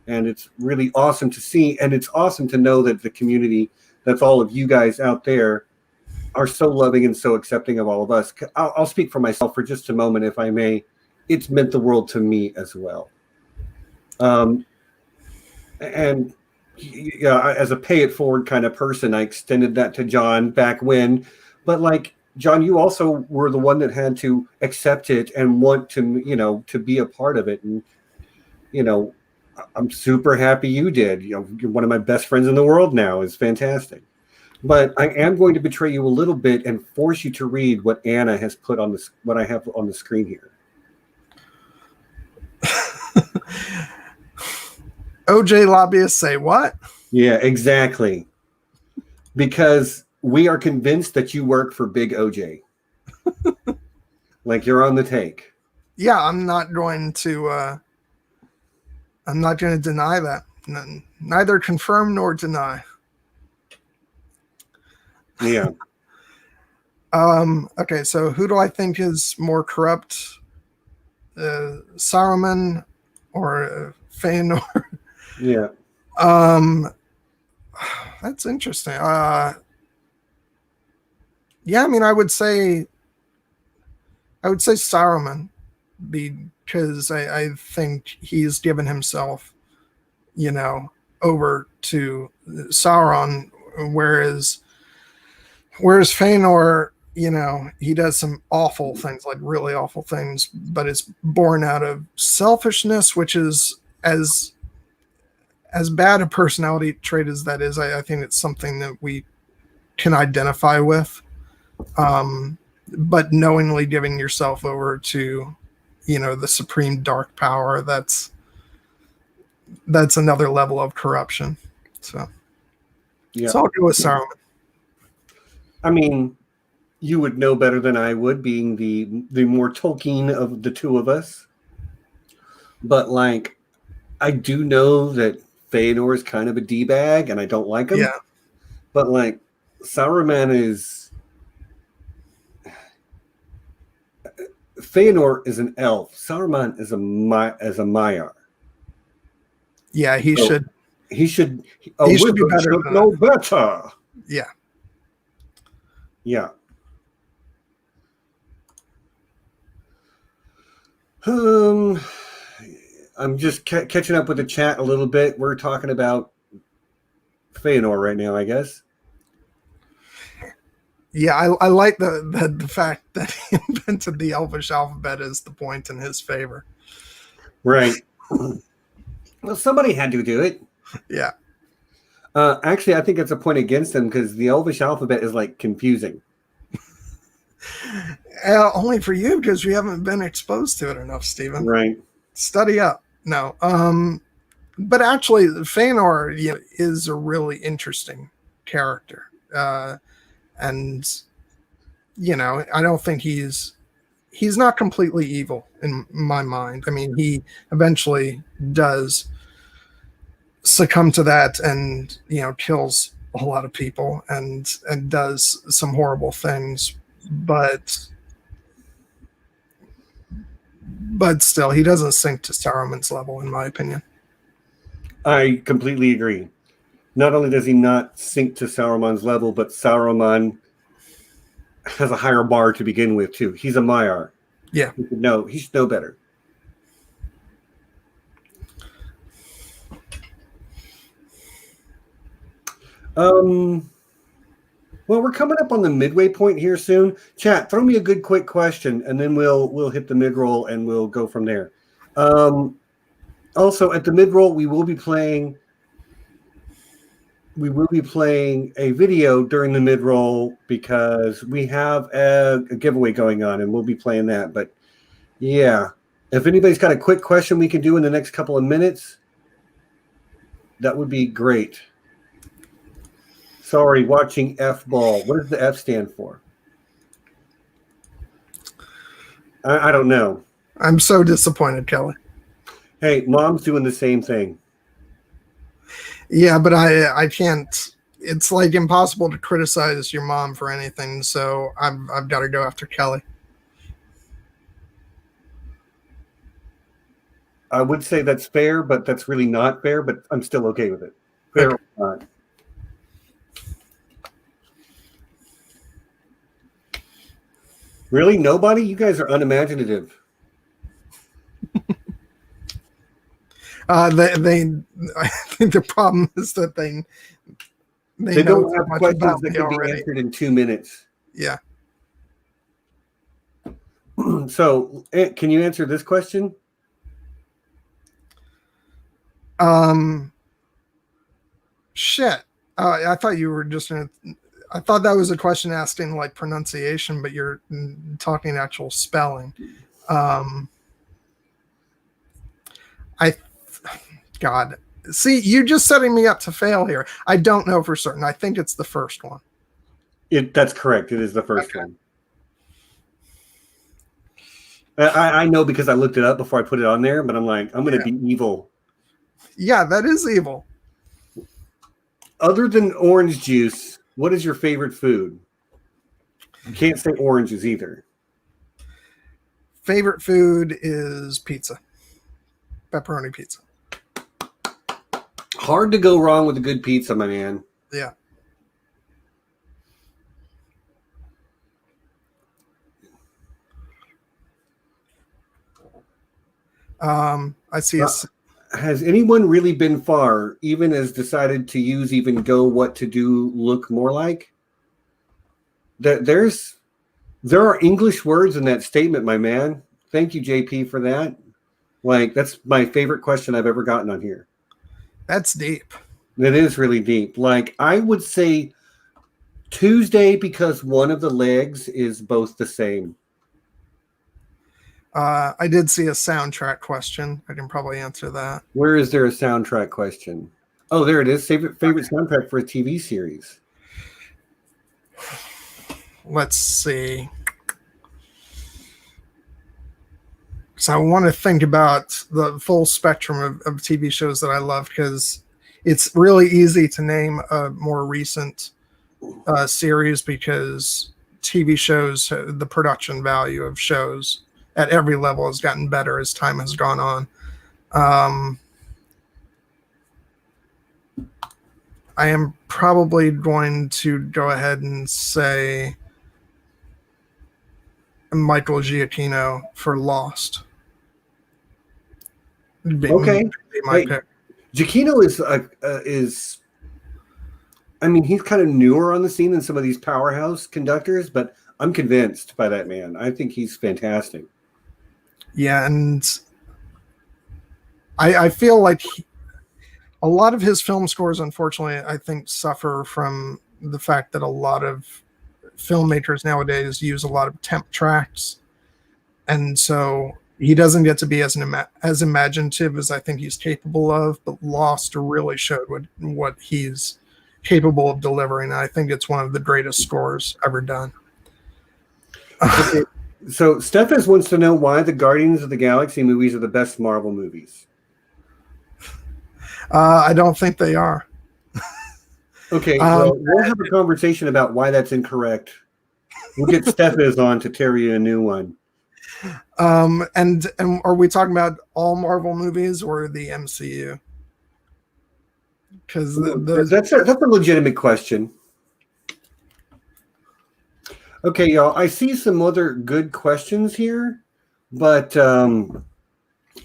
S1: And it's really awesome to see. And it's awesome to know that the community, that's all of you guys out there, are so loving and so accepting of all of us. I'll speak for myself for just a moment, if I may. It's meant the world to me as well. And yeah, as a pay it forward kind of person, I extended that to John back when. But like, John, you also were the one that had to accept it and want to, to be a part of it. And, I'm super happy you did. You're one of my best friends in the world now. It's fantastic. But I am going to betray you a little bit and force you to read what Anna has put on this, what I have on the screen here.
S2: OJ lobbyists say what?
S1: Yeah, exactly. Because we are convinced that you work for Big OJ. Like you're on the take.
S2: Yeah, I'm not going to deny that. Neither confirm nor deny.
S1: Yeah.
S2: Okay, so who do I think is more corrupt? Saruman or Feanor?
S1: Yeah.
S2: That's interesting. Yeah, I mean, I would say Saruman, because I think he's given himself, over to Sauron, whereas Feanor, he does some awful things, like really awful things, but it's born out of selfishness, which is as bad a personality trait as that is. I think it's something that we can identify with. But knowingly giving yourself over to, the supreme dark power, that's another level of corruption. So,
S1: Yeah.
S2: So I'll go with Saruman.
S1: I mean, you would know better than I would, being the more Tolkien of the two of us. But like, I do know that Feanor is kind of a D-bag, and I don't like him.
S2: Yeah.
S1: But like, Saruman is... Feanor is an elf. Saruman is a Maiar.
S2: Yeah, he should be better.
S1: Know better.
S2: Yeah.
S1: Yeah. I'm just catching up with the chat a little bit. We're talking about Feanor right now, I guess.
S2: Yeah, I like the fact that he invented the Elvish alphabet as the point in his favor.
S1: Right. Well, somebody had to do it.
S2: Yeah.
S1: Actually, I think it's a point against him because the Elvish alphabet is like confusing.
S2: Only for you, because we haven't been exposed to it enough, Stephen.
S1: Right.
S2: Study up. No. But actually, Feanor is a really interesting character. And, I don't think he's not completely evil in my mind. I mean, he eventually does succumb to that and, kills a lot of people and does some horrible things. But still, he doesn't sink to Saruman's level, in my opinion.
S1: I completely agree. Not only does he not sink to Saruman's level, but Saruman has a higher bar to begin with, too. He's a Maiar.
S2: Yeah.
S1: He should know better. Well, we're coming up on the midway point here soon. Chat, throw me a good quick question, and then we'll hit the mid-roll, and we'll go from there. Also, at the mid-roll, we will be playing a video during the mid-roll because we have a giveaway going on, and we'll be playing that. But, yeah, if anybody's got a quick question we can do in the next couple of minutes, that would be great. Sorry, watching F-ball. What does the F stand for? I don't know.
S2: I'm so disappointed, Kelly.
S1: Hey, Mom's doing the same thing.
S2: Yeah, but I can't. It's like impossible to criticize your mom for anything, so I've got to go after Kelly.
S1: I would say that's fair, but that's really not fair, but I'm still okay with it. Fair or not. Really? Nobody? You guys are unimaginative.
S2: They I think the problem is that they know
S1: don't
S2: too
S1: have
S2: much
S1: questions
S2: about
S1: that
S2: me
S1: can be
S2: already.
S1: answered in 2 minutes.
S2: Yeah.
S1: So, can you answer this question?
S2: Shit. I thought you were just gonna. I thought that was a question asking like pronunciation, but you're talking actual spelling. I, God, see, you're just setting me up to fail here. I don't know for certain. I think it's the first one.
S1: That's correct. It is the first one. I know because I looked it up before I put it on there, but I'm like, I'm going to be evil.
S2: Yeah, that is evil.
S1: Other than orange juice, what is your favorite food? You can't say oranges either.
S2: Favorite food is pizza. Pepperoni pizza.
S1: Hard to go wrong with a good pizza, my man.
S2: Yeah. I see.
S1: Has anyone really been far, even as decided to use even go what to do look more like? There are English words in that statement, my man. Thank you, JP, for that. Like, that's my favorite question I've ever gotten on here.
S2: That's deep.
S1: It is really deep. Like, I would say Tuesday because one of the legs is both the same.
S2: I did see a soundtrack question. I can probably answer that.
S1: Where is there a soundtrack question? Oh, there it is. Favorite soundtrack for a TV series.
S2: Let's see. So I want to think about the full spectrum of TV shows that I love, because it's really easy to name a more recent series, because TV shows, the production value of shows at every level has gotten better as time has gone on. I am probably going to go ahead and say Michael Giacchino for Lost.
S1: Okay.
S2: My pick.
S1: Giacchino is I mean, he's kind of newer on the scene than some of these powerhouse conductors, but I'm convinced by that man. I think he's fantastic.
S2: Yeah, and I feel like a lot of his film scores, unfortunately, I think suffer from the fact that a lot of filmmakers nowadays use a lot of temp tracks, and so he doesn't get to be as imaginative as I think he's capable of. But Lost really showed what he's capable of delivering. And I think it's one of the greatest scores ever done.
S1: Okay. So Stephens wants to know why the Guardians of the Galaxy movies are the best Marvel movies.
S2: I don't think they are.
S1: Okay, well, we'll have a conversation about why that's incorrect. We'll get Stephens on to tell you a new one.
S2: And are we talking about all Marvel movies or the MCU? Because
S1: that's a legitimate question. Okay, y'all. I see some other good questions here, but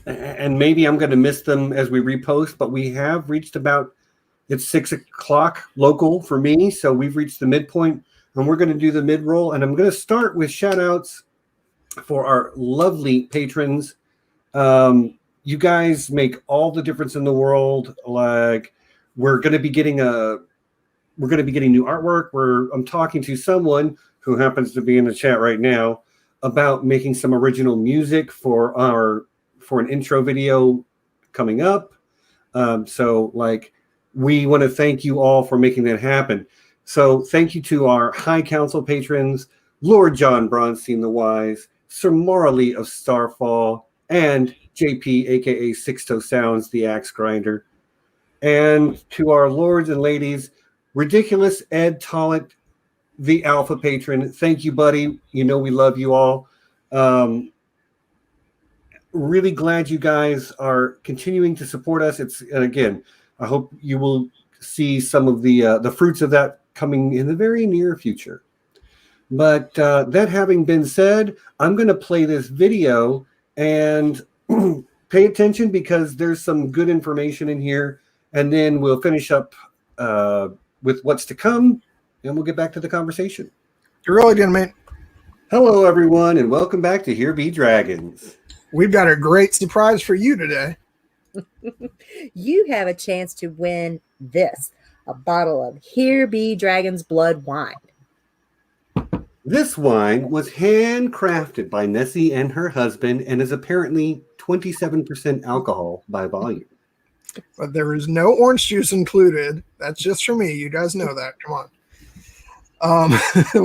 S1: and maybe I'm going to miss them as we repost. But we have reached it's 6 o'clock local for me, so we've reached the midpoint, and we're going to do the mid roll. And I'm going to start with shout outs for our lovely patrons. You guys make all the difference in the world. Like, we're going to be getting new artwork. I'm talking to someone who happens to be in the chat right now about making some original music for an intro video coming up. So like, we want to thank you all for making that happen. So thank you to our High Council patrons, Lord John Bronsteen the Wise, Sir Maura Lee of Starfall, and JP, aka Sixto Sounds, the Axe Grinder. And to our lords and ladies, Ridiculous Ed Tollett, the Alpha Patron. Thank you, buddy. You know we love you all. Really glad you guys are continuing to support us. And again, I hope you will see some of the fruits of that coming in the very near future. But that having been said, I'm going to play this video and pay attention because there's some good information in here. And then we'll finish up with what's to come, and we'll get back to the conversation.
S2: You're really good, mate.
S1: Hello, everyone, and welcome back to Here Be Dragons.
S2: We've got a great surprise for you today.
S3: You have a chance to win this, a bottle of Here Be Dragons Blood wine.
S1: This wine was handcrafted by Nessie and her husband and is apparently 27% alcohol by volume.
S2: But there is no orange juice included. That's just for me. You guys know that. Come on.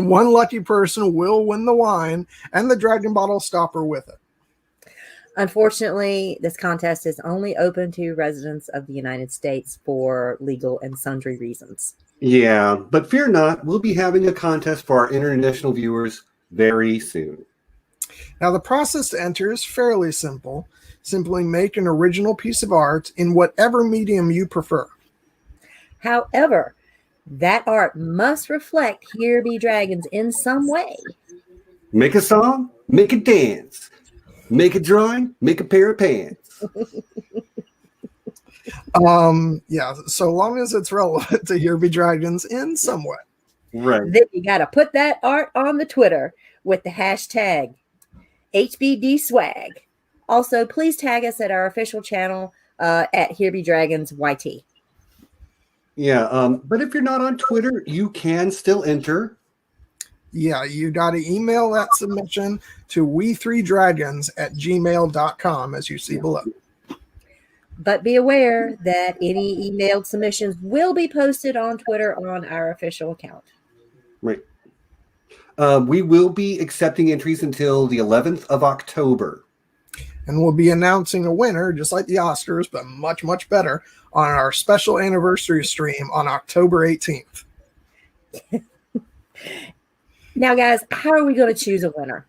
S2: One lucky person will win the wine and the dragon bottle stopper with it.
S3: Unfortunately, this contest is only open to residents of the United States for legal and sundry reasons.
S1: Yeah, but fear not, we'll be having a contest for our international viewers very soon.
S2: Now, the process to enter is fairly simple. Simply make an original piece of art in whatever medium you prefer.
S3: However, that art must reflect Here Be Dragons in some way.
S1: Make a song, make a dance, make a drawing, make a pair of pants.
S2: Yeah, so long as it's relevant to Here Be Dragons in some way.
S1: Right.
S3: Then you got to put that art on the Twitter with the hashtag HBDSwag. Also, please tag us at our official channel at Here Be Dragons YT.
S1: Yeah, but if you're not on Twitter, you can still enter.
S2: Yeah, you got to email that submission to we3dragons@gmail.com, as you see below.
S3: But be aware that any emailed submissions will be posted on Twitter on our official account.
S1: Right. We will be accepting entries until the 11th of October.
S2: And we'll be announcing a winner, just like the Oscars, but much, much better, on our special anniversary stream on October 18th.
S3: Now, guys, how are we going to choose a winner?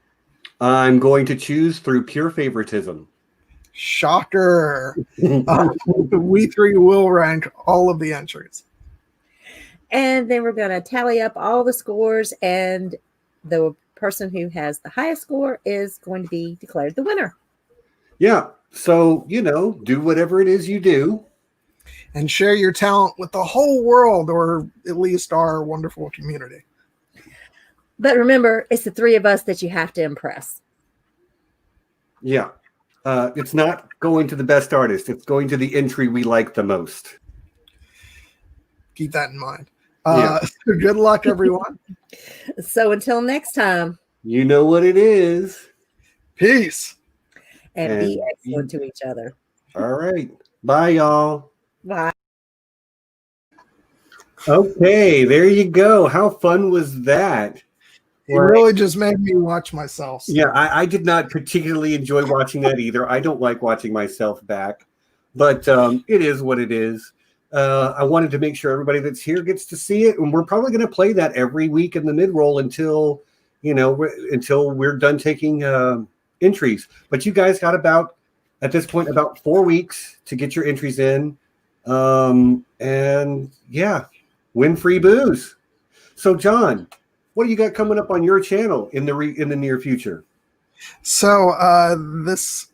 S1: I'm going to choose through pure favoritism.
S2: Shocker. We three will rank all of the entries.
S3: And then we're going to tally up all the scores, and the person who has the highest score is going to be declared the winner.
S1: Yeah. So, do whatever it is you do.
S2: And share your talent with the whole world, or at least our wonderful community.
S3: But remember, it's the three of us that you have to impress.
S1: Yeah. It's not going to the best artist. It's going to the entry we like the most.
S2: Keep that in mind.
S1: Yeah.
S2: Good luck, everyone.
S3: So until next time.
S1: You know what it is.
S2: Peace.
S3: And be excellent to each other.
S1: All right. Bye, y'all.
S3: Bye.
S1: Okay, there you go. How fun was that?
S2: It really just made me watch myself. So.
S1: Yeah, I did not particularly enjoy watching that either. I don't like watching myself back, but it is what it is. I wanted to make sure everybody that's here gets to see it, and we're probably going to play that every week in the mid-roll until we're done taking entries. But you guys got at this point about 4 weeks to get your entries in, and yeah, win free booze. So, John, what do you got coming up on your channel in the near future?
S2: So this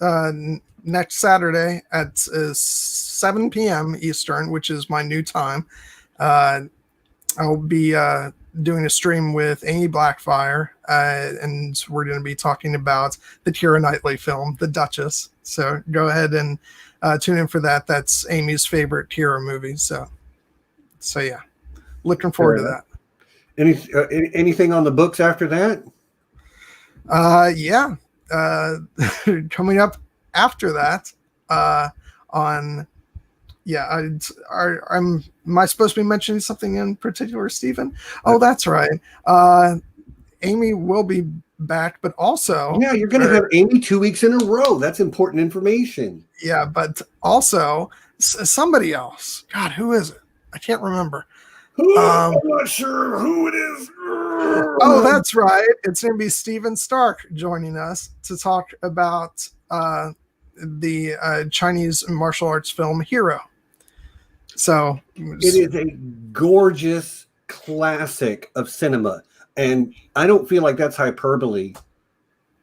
S2: next Saturday at 7 p.m. Eastern, which is my new time, I'll be doing a stream with Amy Blackfire, and we're going to be talking about the Keira Knightley film, The Duchess. So go ahead and tune in for that. That's Amy's favorite Keira movie. So yeah, looking forward to that.
S1: Anything on the books after that?
S2: Yeah. Coming up after that, am I supposed to be mentioning something in particular, Stephen? Oh, that's right. Amy will be back, but also...
S1: Yeah, you're going to have Amy 2 weeks in a row. That's important information.
S2: Yeah, but also somebody else. God, who is it? I can't remember.
S1: I'm not sure who it is.
S2: Oh, that's right. It's going to be Stephen Stark joining us to talk about the Chinese martial arts film Hero. So
S1: it is a gorgeous classic of cinema. And I don't feel like that's hyperbole.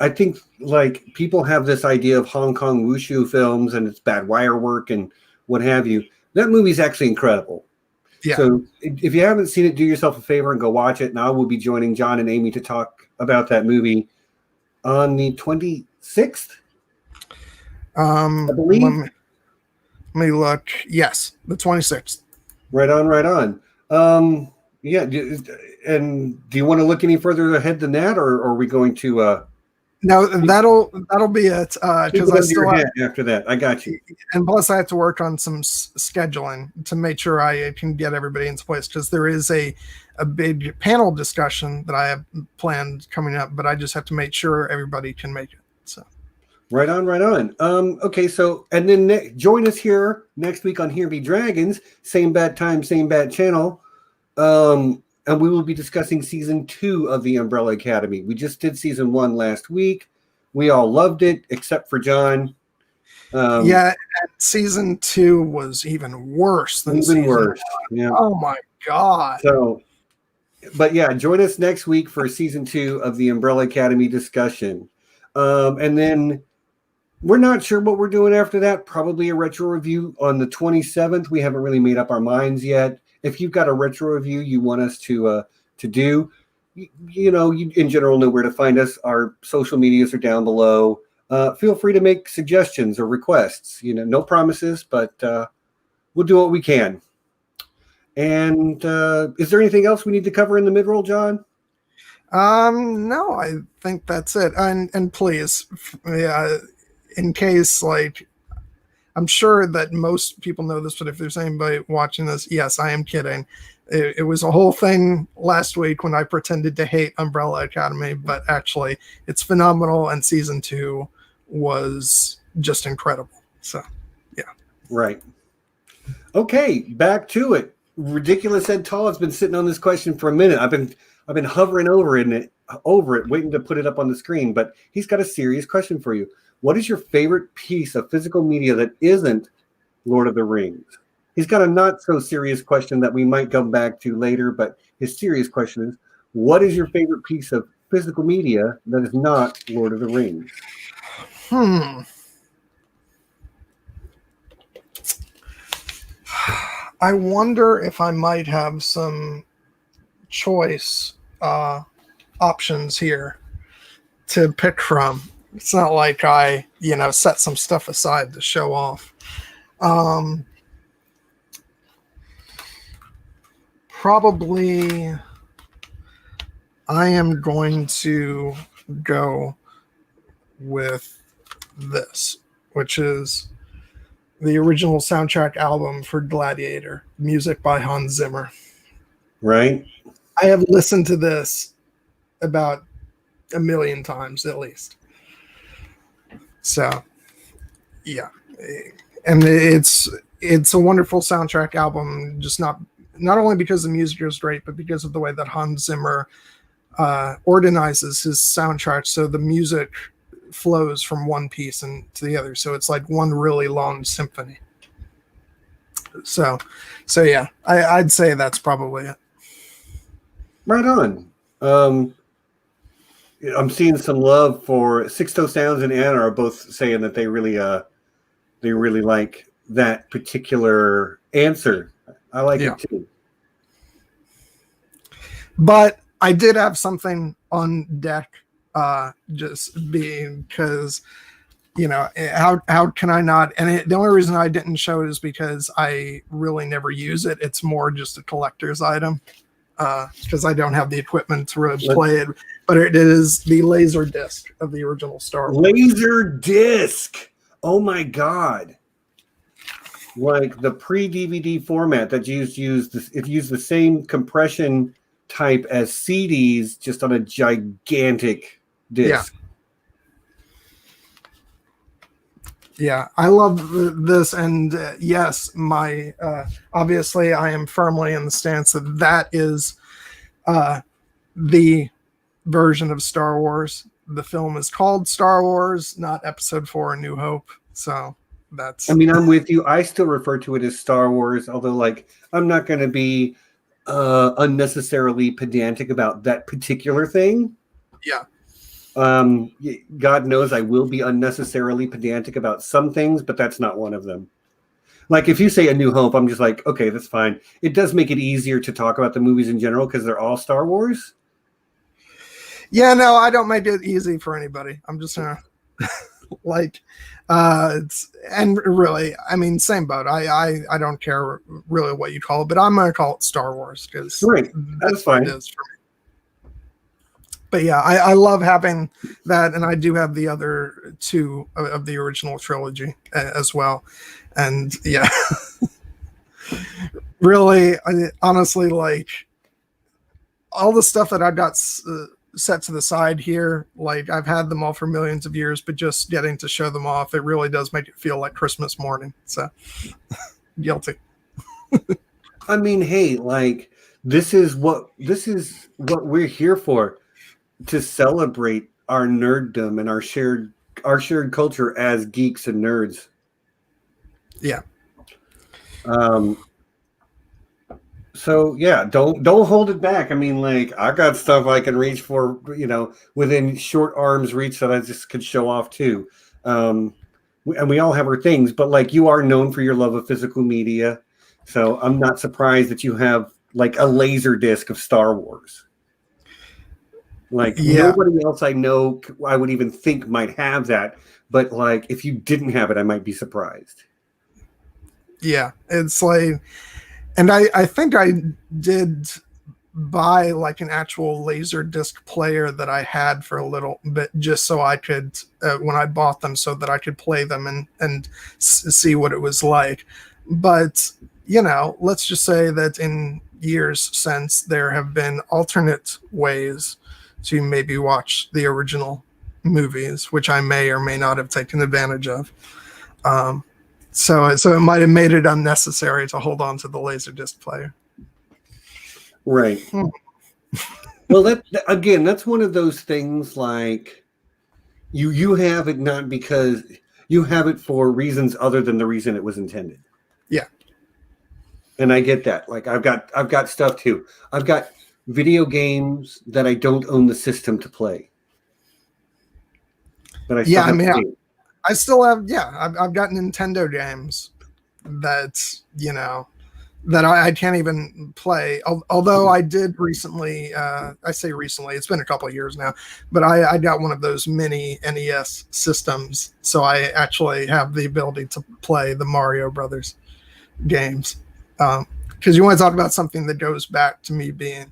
S1: I think like people have this idea of Hong Kong wushu films and it's bad wire work and what have you. That movie's actually incredible.
S2: Yeah.
S1: So if you haven't seen it, do yourself a favor and go watch it. And I will be joining John and Amy to talk about that movie on the 26th. I believe.
S2: Let me look. Yes, the 26th.
S1: Right on, right on. Yeah. And do you want to look any further ahead than that, or are we going to?
S2: No, that'll be it. Because I still have,
S1: after that. I got you.
S2: And plus, I have to work on some scheduling to make sure I can get everybody into place. Because there is a big panel discussion that I have planned coming up, but I just have to make sure everybody can make it. So.
S1: Right on, right on. Okay, so and then join us here next week on Here Be Dragons, same bad time, same bad channel, and we will be discussing season 2 of the Umbrella Academy. We just did season 1 last week. We all loved it, except for John.
S2: Yeah, season 2 was even worse than season 1.
S1: Yeah.
S2: Oh my god.
S1: So, but yeah, join us next week for season 2 of the Umbrella Academy discussion, and then. We're not sure what we're doing after that. Probably a retro review on the 27th. We haven't really made up our minds yet. If you've got a retro review you want us to do, you in general know where to find us. Our social medias are down below. Feel free to make suggestions or requests. No promises, but we'll do what we can. And is there anything else we need to cover in the mid-roll, John?
S2: No, I think that's it. And please, in case, like, I'm sure that most people know this, but if there's anybody watching this, yes, I am kidding. It was a whole thing last week when I pretended to hate Umbrella Academy, but actually it's phenomenal, and season 2 was just incredible. So, yeah.
S1: Right. Okay, back to it. Ridiculous Ed Tollett's been sitting on this question for a minute. I've been hovering over it, waiting to put it up on the screen, but he's got a serious question for you. What is your favorite piece of physical media that isn't Lord of the Rings? He's got a not so serious question that we might come back to later, but his serious question is, what is your favorite piece of physical media that is not Lord of the Rings?
S2: I wonder if I might have some choice options here to pick from. It's not like I, set some stuff aside to show off. Probably I am going to go with this, which is the original soundtrack album for Gladiator, music by Hans Zimmer.
S1: Right.
S2: I have listened to this about 1 million times at least. So, yeah, and it's a wonderful soundtrack album. Just not only because the music is great, but because of the way that Hans Zimmer organizes his soundtrack, so the music flows from one piece and to the other. So it's like one really long symphony. So yeah, I'd say that's probably it.
S1: Right on. I'm seeing some love for Sixto Sounds and Anna are both saying that they really like that particular answer. I like it too.
S2: But I did have something on deck, just because, how can I not? And the only reason I didn't show it is because I really never use it. It's more just a collector's item, because I don't have the equipment to really play it. But it is the laser disc of the original Star Wars.
S1: Laser disc! Oh my god! Like the pre-DVD format that used the same compression type as CDs, just on a gigantic disc.
S2: Yeah, I love this, and yes, my obviously I am firmly in the stance that is the version of Star Wars. The film is called Star Wars, not Episode 4: A New Hope. So that's.
S1: I mean, I'm with you. I still refer to it as Star Wars, although, like, I'm not going to be unnecessarily pedantic about that particular thing.
S2: Yeah.
S1: God knows I will be unnecessarily pedantic about some things, but that's not one of them. Like if you say A New Hope, I'm just like, okay, that's fine. It does make it easier to talk about the movies in general because they're all Star Wars.
S2: Yeah, no, I don't make it easy for anybody. I'm just gonna like and really, I mean, same boat. I don't care really what you call it, but I'm gonna call it Star Wars because
S1: Right. That's fine.
S2: what it is for me. But yeah, I love having that, and I do have the other two of the original trilogy as well. And yeah, really, honestly, like all the stuff that I've got set to the side here, like I've had them all for millions of years, but just getting to show them off, it really does make it feel like Christmas morning. So guilty.
S1: I mean, hey, like this is what we're here for, to celebrate our nerddom and our shared culture as geeks and nerds.
S2: Yeah.
S1: So yeah, don't hold it back. I mean, like I got stuff I can reach for, within short arms reach that I just could show off too. And we all have our things, but like you are known for your love of physical media. So I'm not surprised that you have like a laser disc of Star Wars. Like nobody else I know I would even think might have that. But like if you didn't have it, I might be surprised.
S2: Yeah, it's like, and I think I did buy like an actual laser disc player that I had for a little bit, just so I could, when I bought them, so that I could play them and see what it was like. But, let's just say that in years since, there have been alternate ways to maybe watch the original movies, which I may or may not have taken advantage of. So it might have made it unnecessary to hold on to the Laserdisc player.
S1: Right. Well, that's one of those things like you have it not because you have it for reasons other than the reason it was intended.
S2: Yeah.
S1: And I get that. Like I've got stuff too. I've got video games that I don't own the system to play. But I still have I've got Nintendo games that, that I can't even play. Although I did recently, I say recently, it's been a couple of years now, but I got one of those mini NES systems. So I actually have the ability to play the Mario Brothers games. Because you want to talk about something that goes back to me being,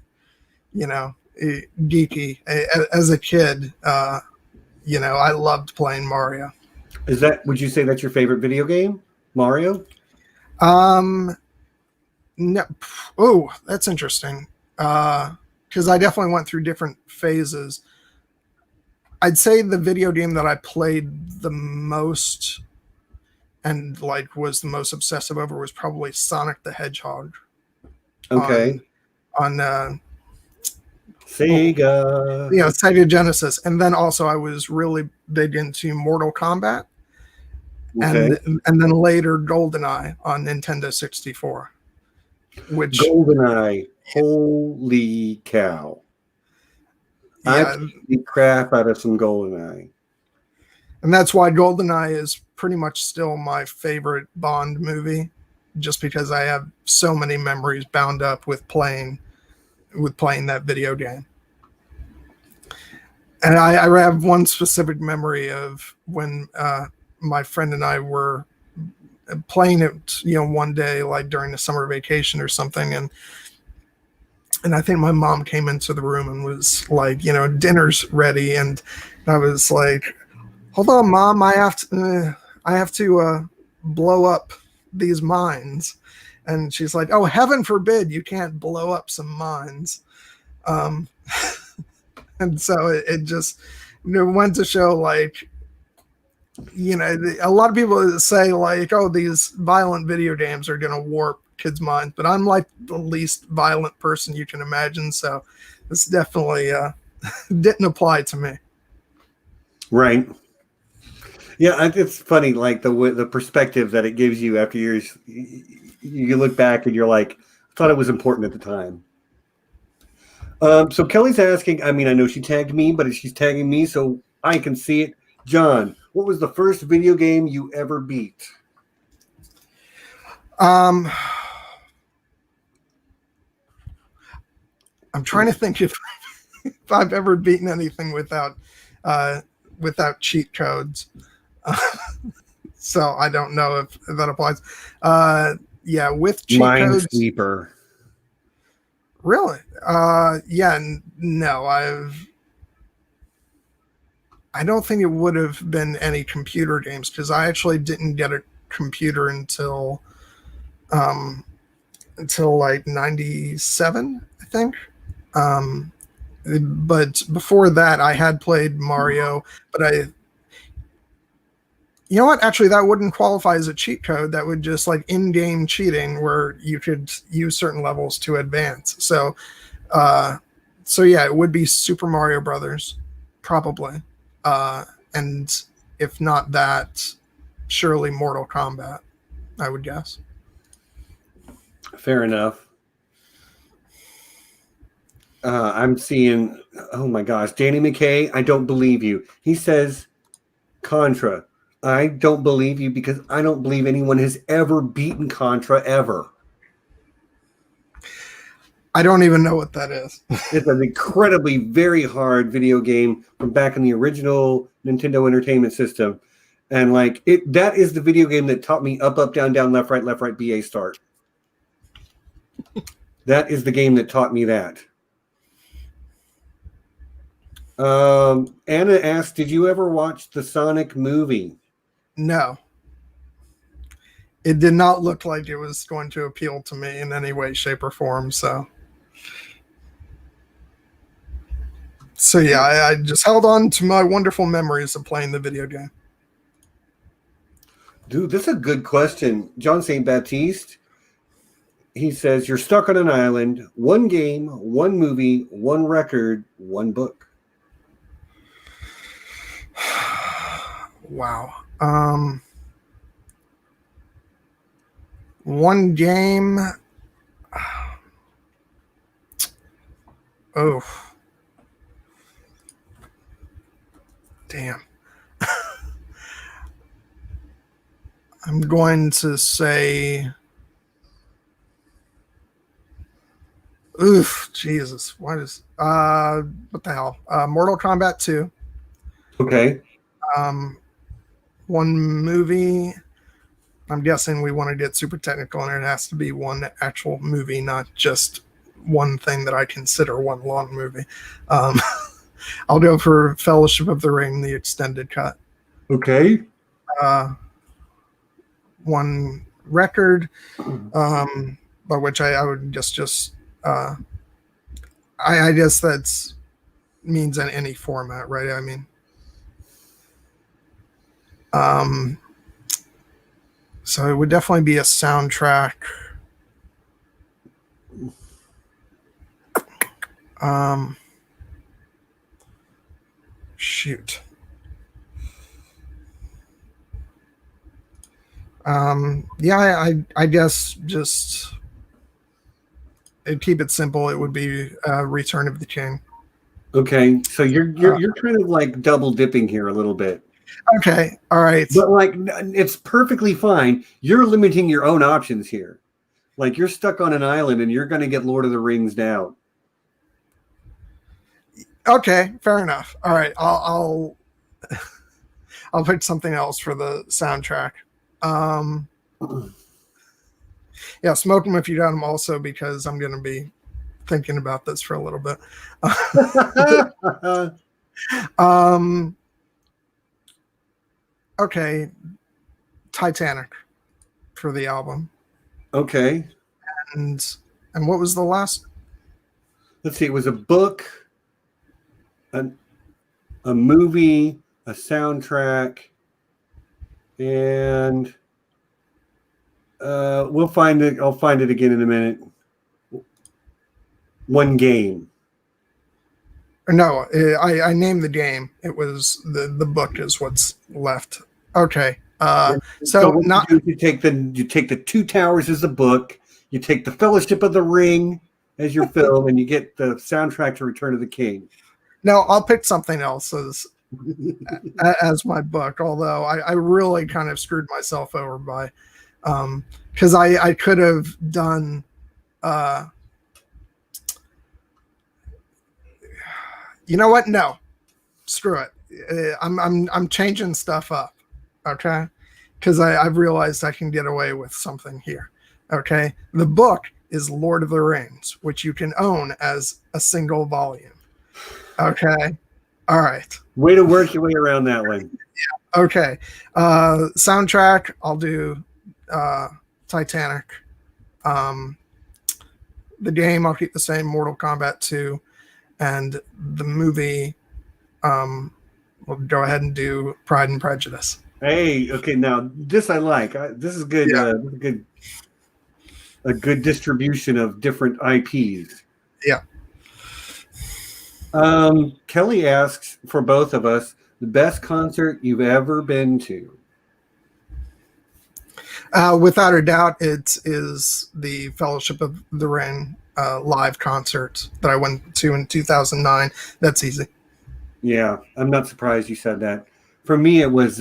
S1: geeky. As a kid, I loved playing Mario. Would you say that's your favorite video game, Mario?
S2: No. Oh, that's interesting. Because I definitely went through different phases. I'd say the video game that I played the most and like was the most obsessive over was probably Sonic the Hedgehog.
S1: Okay.
S2: On
S1: Sega.
S2: Sega Genesis. And then also I was really big into Mortal Kombat. Okay. And then later GoldenEye on Nintendo 64. Which
S1: GoldenEye, holy cow. I beat the crap out of some GoldenEye.
S2: And that's why GoldenEye is pretty much still my favorite Bond movie, just because I have so many memories bound up with playing that video game. And I have one specific memory of when my friend and I were playing it, one day, like during the summer vacation or something. And I think my mom came into the room and was like, dinner's ready. And I was like, hold on, Mom, I have to blow up these mines. And she's like, oh, heaven forbid you can't blow up some mines. And so it just went to show, like, a lot of people say, like, oh, these violent video games are going to warp kids' minds, but I'm like the least violent person you can imagine. So this definitely didn't apply to me.
S1: Right. Yeah, it's funny, like the perspective that it gives you after years. You look back and you're like, Thought it was important at the time. So Kelly's asking, I mean, I know she tagged me, but she's tagging me so I can see it. John, what was the first video game you ever beat?
S2: I'm trying to think if I've ever beaten anything without cheat codes. So I don't know if that applies. Yeah, with cheat codes.
S1: Minesweeper.
S2: Really? No, I don't think it would have been any computer games because I actually didn't get a computer until like 97, I think. But before that, I had played Mario, but you know what? Actually, that wouldn't qualify as a cheat code. That would just like in-game cheating where you could use certain levels to advance. So yeah, it would be Super Mario Brothers, probably. And if not that, surely Mortal Kombat, I would guess.
S1: Fair enough. I'm seeing, oh my gosh, Danny McKay, I don't believe you. He says, Contra. I don't believe you because I don't believe anyone has ever beaten Contra ever.
S2: I don't even know what that is.
S1: It's an incredibly very hard video game from back in the original Nintendo Entertainment System. And like that is the video game that taught me up, down, left, right, BA start. That is the game that taught me that. Anna asked, did you ever watch the Sonic movie?
S2: No. It did not look like it was going to appeal to me in any way, shape, or form. So yeah, I just held on to my wonderful memories of playing the video game.
S1: Dude, this is a good question. John St. Baptiste, he says, you're stuck on an island, one game, one movie, one record, one book.
S2: Wow. One game. Oh. Damn. I'm going to say. Oof, Jesus. What is what the hell? Mortal Kombat 2.
S1: Okay.
S2: One movie. I'm guessing we want to get super technical, and it has to be one actual movie, not just one thing that I consider one long movie. I'll go for Fellowship of the Ring, the extended cut.
S1: Okay.
S2: One record, by which I would just I guess that's means in any format, right? I mean, so it would definitely be a soundtrack. Shoot. Yeah, I guess just keep it simple. It would be Return of the King.
S1: Okay, so you're kind of like double dipping here a little bit.
S2: Okay, all right.
S1: But like, it's perfectly fine. You're limiting your own options here. Like you're stuck on an island and you're going to get Lord of the Rings down.
S2: Okay, fair enough. All right, I'll pick something else for the soundtrack. Yeah, Smoke 'Em If You Got 'Em also, because I'm going to be thinking about this for a little bit. Okay, Titanic for the album.
S1: Okay.
S2: And what was the last?
S1: Let's see. It was a book, a movie, a soundtrack, and we'll find it. I'll find it again in a minute. One game.
S2: No, I named the game. It was the book is what's left. Okay. So not
S1: you take the Two Towers as a book. You take the Fellowship of the Ring as your film, and you get the soundtrack to Return of the King.
S2: No, I'll pick something else as my book. Although I really kind of screwed myself over by because I could have done. You know what? No, screw it. I'm changing stuff up. Okay, because I've realized I can get away with something here. Okay, the book is Lord of the Rings, which you can own as a single volume. Okay, all right.
S1: Way to work your way around that one.
S2: Yeah. Okay, soundtrack. I'll do Titanic. The game I'll keep the same, Mortal Kombat 2, and the movie. We'll go ahead and do Pride and Prejudice.
S1: Hey, okay, now this I like. This is good.
S2: Yeah.
S1: A good distribution of different IPs.
S2: Yeah.
S1: Kelly asks for both of us the best concert you've ever been to.
S2: Without a doubt, it is the Fellowship of the Ring live concert that I went to in 2009. That's easy.
S1: Yeah, I'm not surprised you said that. For me, it was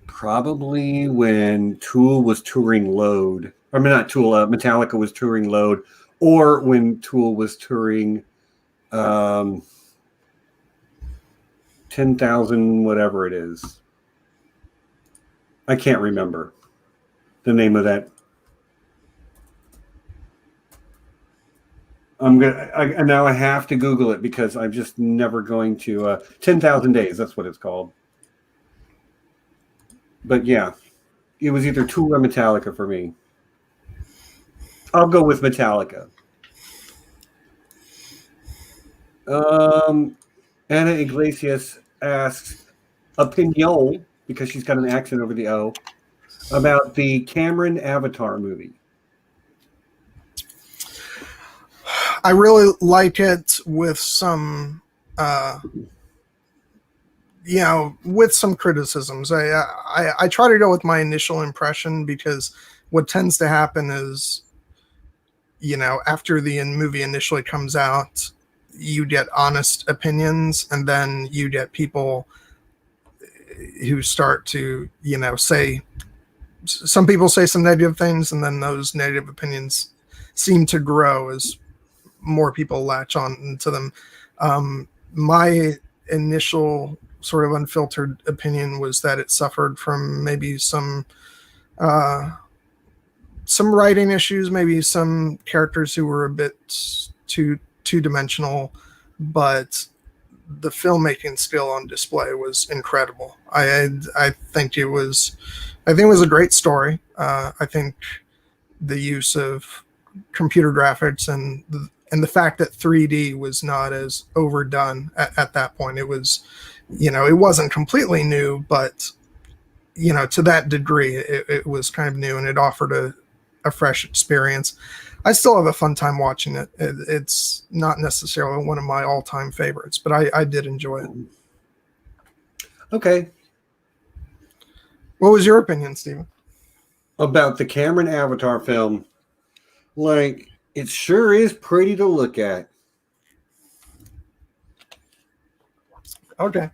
S1: probably when Tool was touring Load. I mean, not Tool, Metallica was touring Load, or when Tool was touring 10,000, whatever it is. I can't remember the name of that. Now I have to Google it because I'm just never going to 10,000 Days. That's what it's called. But yeah, it was either Tool or Metallica for me. I'll go with Metallica. Anna Iglesias asks opinion, because she's got an accent over the O, about the Cameron Avatar movie.
S2: I really like it with some, with some criticisms. I try to go with my initial impression because what tends to happen is, after the movie initially comes out, you get honest opinions, and then you get people who start to, say, some people say some negative things, and then those negative opinions seem to grow as more people latch on to them. My initial sort of unfiltered opinion was that it suffered from maybe some writing issues, maybe some characters who were a bit too two-dimensional, but the filmmaking skill on display was incredible. I think it was a great story. I think the use of computer graphics and the fact that 3D was not as overdone at that point. It was, it wasn't completely new, but to that degree, it was kind of new, and it offered a fresh experience. I still have a fun time watching it. It's not necessarily one of my all-time favorites, but I did enjoy it.
S1: Okay.
S2: What was your opinion, Steven?
S1: About the Cameron Avatar film? Like, it sure is pretty to look at.
S2: Okay.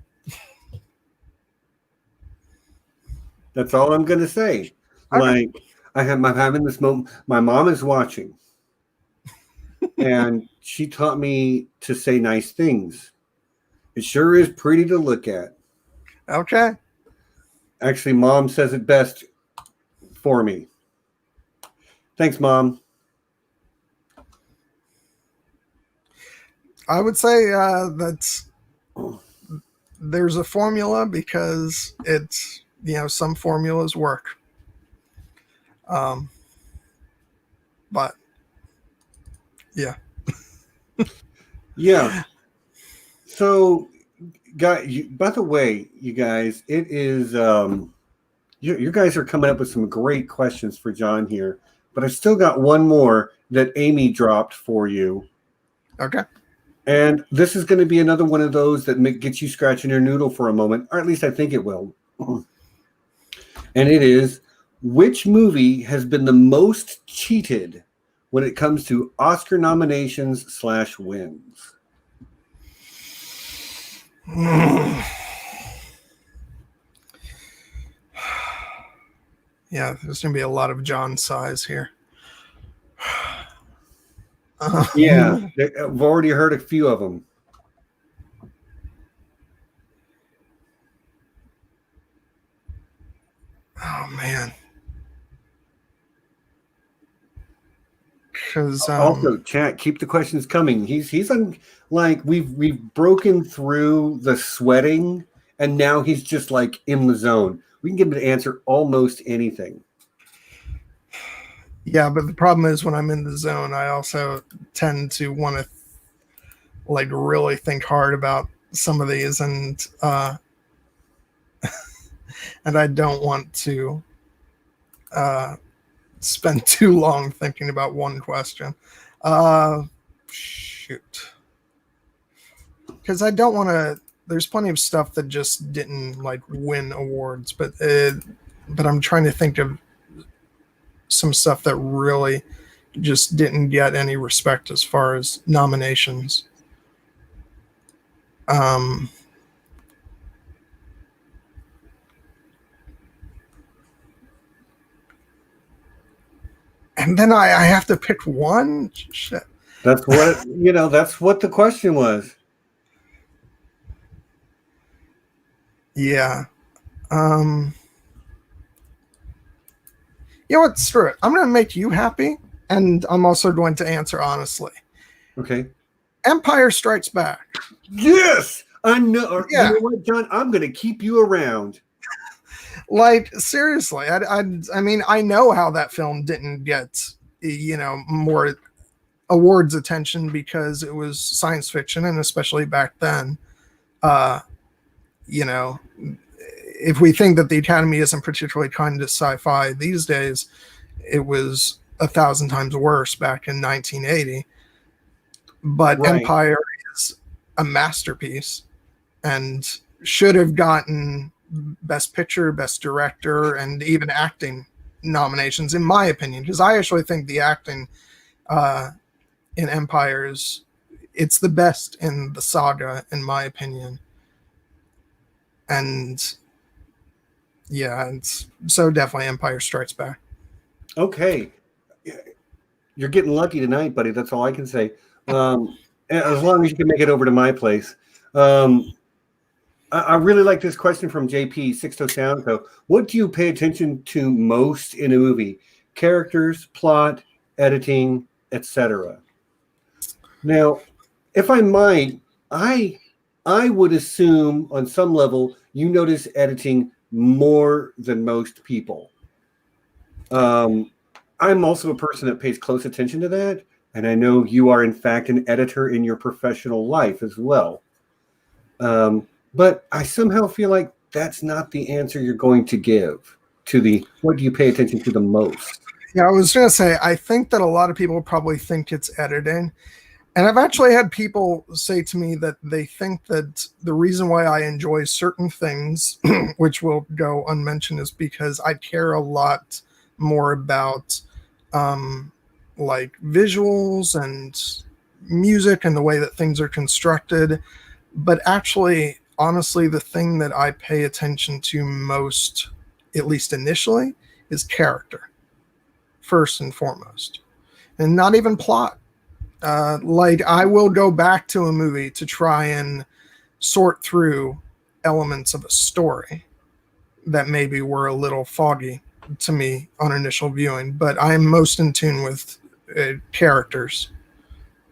S1: That's all I'm going to say.
S2: Okay.
S1: Like, I'm having this moment. My mom is watching, and she taught me to say nice things. It sure is pretty to look at.
S2: Okay.
S1: Actually, Mom says it best for me. Thanks, Mom.
S2: I would say there's a formula because it's, some formulas work. But yeah.
S1: Yeah. So, by the way, you guys, it is, you guys are coming up with some great questions for John here, but I still got one more that Amy dropped for you.
S2: Okay.
S1: And this is going to be another one of those that gets you scratching your noodle for a moment, or at least I think it will. And it is, Which movie has been the most cheated when it comes to Oscar nominations / wins?
S2: Yeah, there's going to be a lot of John sighs here.
S1: Yeah, I've already heard a few of them.
S2: Oh man. Because
S1: Also, chat, keep the questions coming. He's on, like, we've broken through the sweating, and now he's just like in the zone. We can get him to answer almost anything.
S2: yeah, but the problem is when I'm in the zone, I also tend to want to like really think hard about some of these, and and I don't want to spend too long thinking about one question. Shoot. Because I don't want to. There's plenty of stuff that just didn't like win awards, but I'm trying to think of some stuff that really just didn't get any respect as far as nominations. And then I have to pick one. Shit.
S1: That's what that's what the question was.
S2: Yeah. You know what? Screw it. I'm going to make you happy, and I'm also going to answer honestly.
S1: Okay.
S2: Empire Strikes Back.
S1: Yes, I know.
S2: Yeah.
S1: You know what, John? I'm going to keep you around.
S2: Like, seriously, I mean, I know how that film didn't get, more awards attention because it was science fiction, and especially back then, if we think that the Academy isn't particularly kind to sci-fi these days, it was 1,000 times worse back in 1980. But
S1: Right.
S2: Empire is a masterpiece and should have gotten Best Picture, Best Director, and even acting nominations, in my opinion, because I actually think the acting in Empire it's the best in the saga, in my opinion. And yeah, it's so definitely Empire Strikes Back.
S1: Okay. You're getting lucky tonight, buddy. That's all I can say. As long as you can make it over to my place. I really like this question from JP, Sixto Sounds. So, what do you pay attention to most in a movie? Characters, plot, editing, etc. Now, if I might, I would assume on some level you notice editing more than most people. I'm also a person that pays close attention to that, and I know you are in fact an editor in your professional life as well. But I somehow feel like that's not the answer you're going to give to the what do you pay attention to the most?
S2: Yeah, I was going to say, I think that a lot of people probably think it's editing. And I've actually had people say to me that they think that the reason why I enjoy certain things, which will go unmentioned, is because I care a lot more about like visuals and music and the way that things are constructed. But actually, honestly, the thing that I pay attention to most, at least initially, is character, first and foremost, and not even plot. Like, I will go back to a movie to try and sort through elements of a story that maybe were a little foggy to me on initial viewing, but I'm most in tune with characters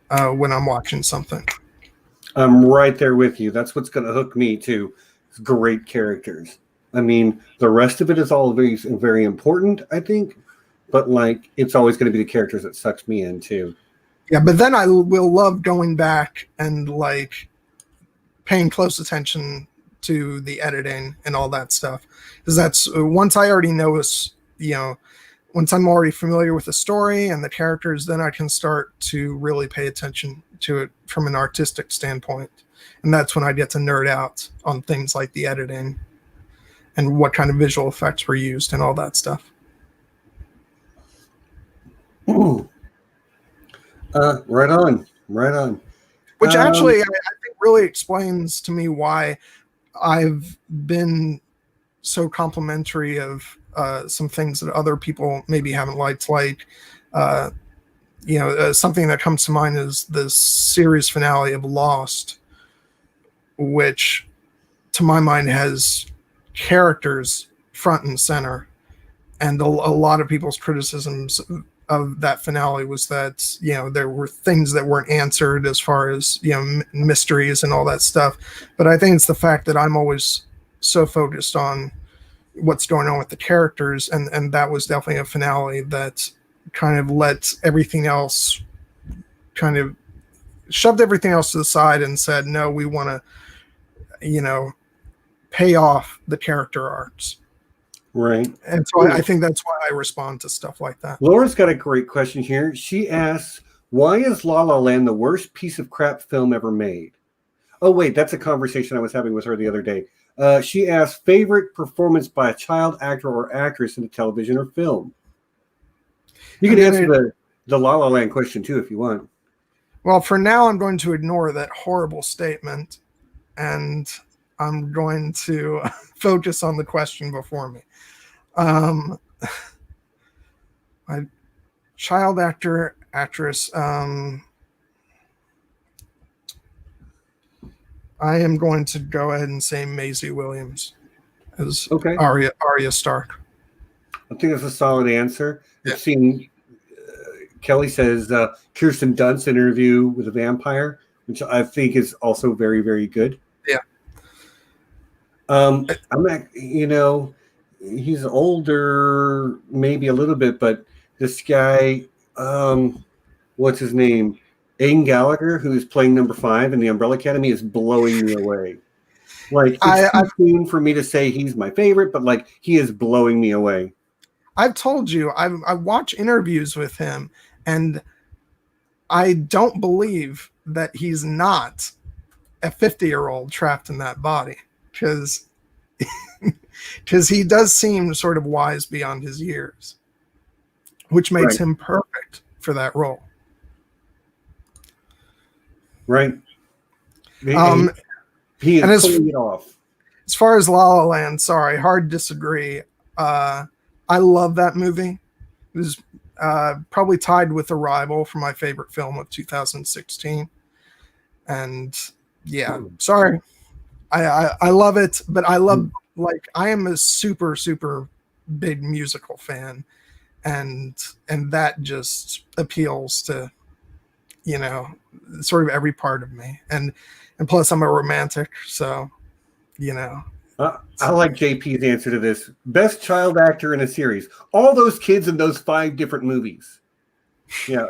S2: when I'm watching something.
S1: I'm right there with you. That's what's going to hook me too. It's great characters. I mean, the rest of it is all very, very important, I think, but like, it's always going to be the characters that sucks me in too.
S2: Yeah, but then I will love going back and like paying close attention to the editing and all that stuff, because that's once I already know once I'm already familiar with the story and the characters, then I can start to really pay attention to it from an artistic standpoint, and that's when I get to nerd out on things like the editing and what kind of visual effects were used and all that stuff.
S1: Right on. Right on.
S2: Which actually, I think really explains to me why I've been so complimentary of some things that other people maybe haven't liked. Like, something that comes to mind is the series finale of Lost, which to my mind has characters front and center. And a lot of people's criticisms of that finale was that, there were things that weren't answered as far as, mysteries and all that stuff. But I think it's the fact that I'm always so focused on what's going on with the characters. And that was definitely a finale that kind of let everything else kind of shoved everything else to the side and said, no, we want to, pay off the character arcs.
S1: Right.
S2: And so I think that's why I respond to stuff like that.
S1: Laura's got a great question here. She asks, why is La La Land the worst piece of crap film ever made? Oh, wait, that's a conversation I was having with her the other day. She asked, favorite performance by a child actor or actress in a television or film? You can answer the La La Land question, too, if you want.
S2: Well, for now, I'm going to ignore that horrible statement, and I'm going to focus on the question before me. My child actor, actress, I am going to go ahead and say Maisie Williams as Arya Stark.
S1: I think that's a solid answer.
S2: Yeah.
S1: I've seen Kelly says Kirsten Dunst interview with a vampire, which I think is also very, very good.
S2: Yeah.
S1: I'm not, he's older, maybe a little bit, but this guy, what's his name? Aidan Gallagher, who's playing number 5 in the Umbrella Academy, is blowing me away. Like, it's too soon for me to say he's my favorite, but like, he is blowing me away.
S2: I've told you, I watch interviews with him, and I don't believe that he's not a 50-year-old trapped in that body, because he does seem sort of wise beyond his years, which makes him perfect for that role.
S1: Right. He is pulling it off.
S2: As far as La La Land, sorry, hard disagree. I love that movie. It was probably tied with Arrival for my favorite film of 2016. And yeah, sorry. I love it, but I love, I am a super, super big musical fan. And that just appeals to, sort of every part of me. And plus I'm a romantic, so,
S1: I like JP's answer to this. Best child actor in a series. All those kids in those 5 different movies. Yeah.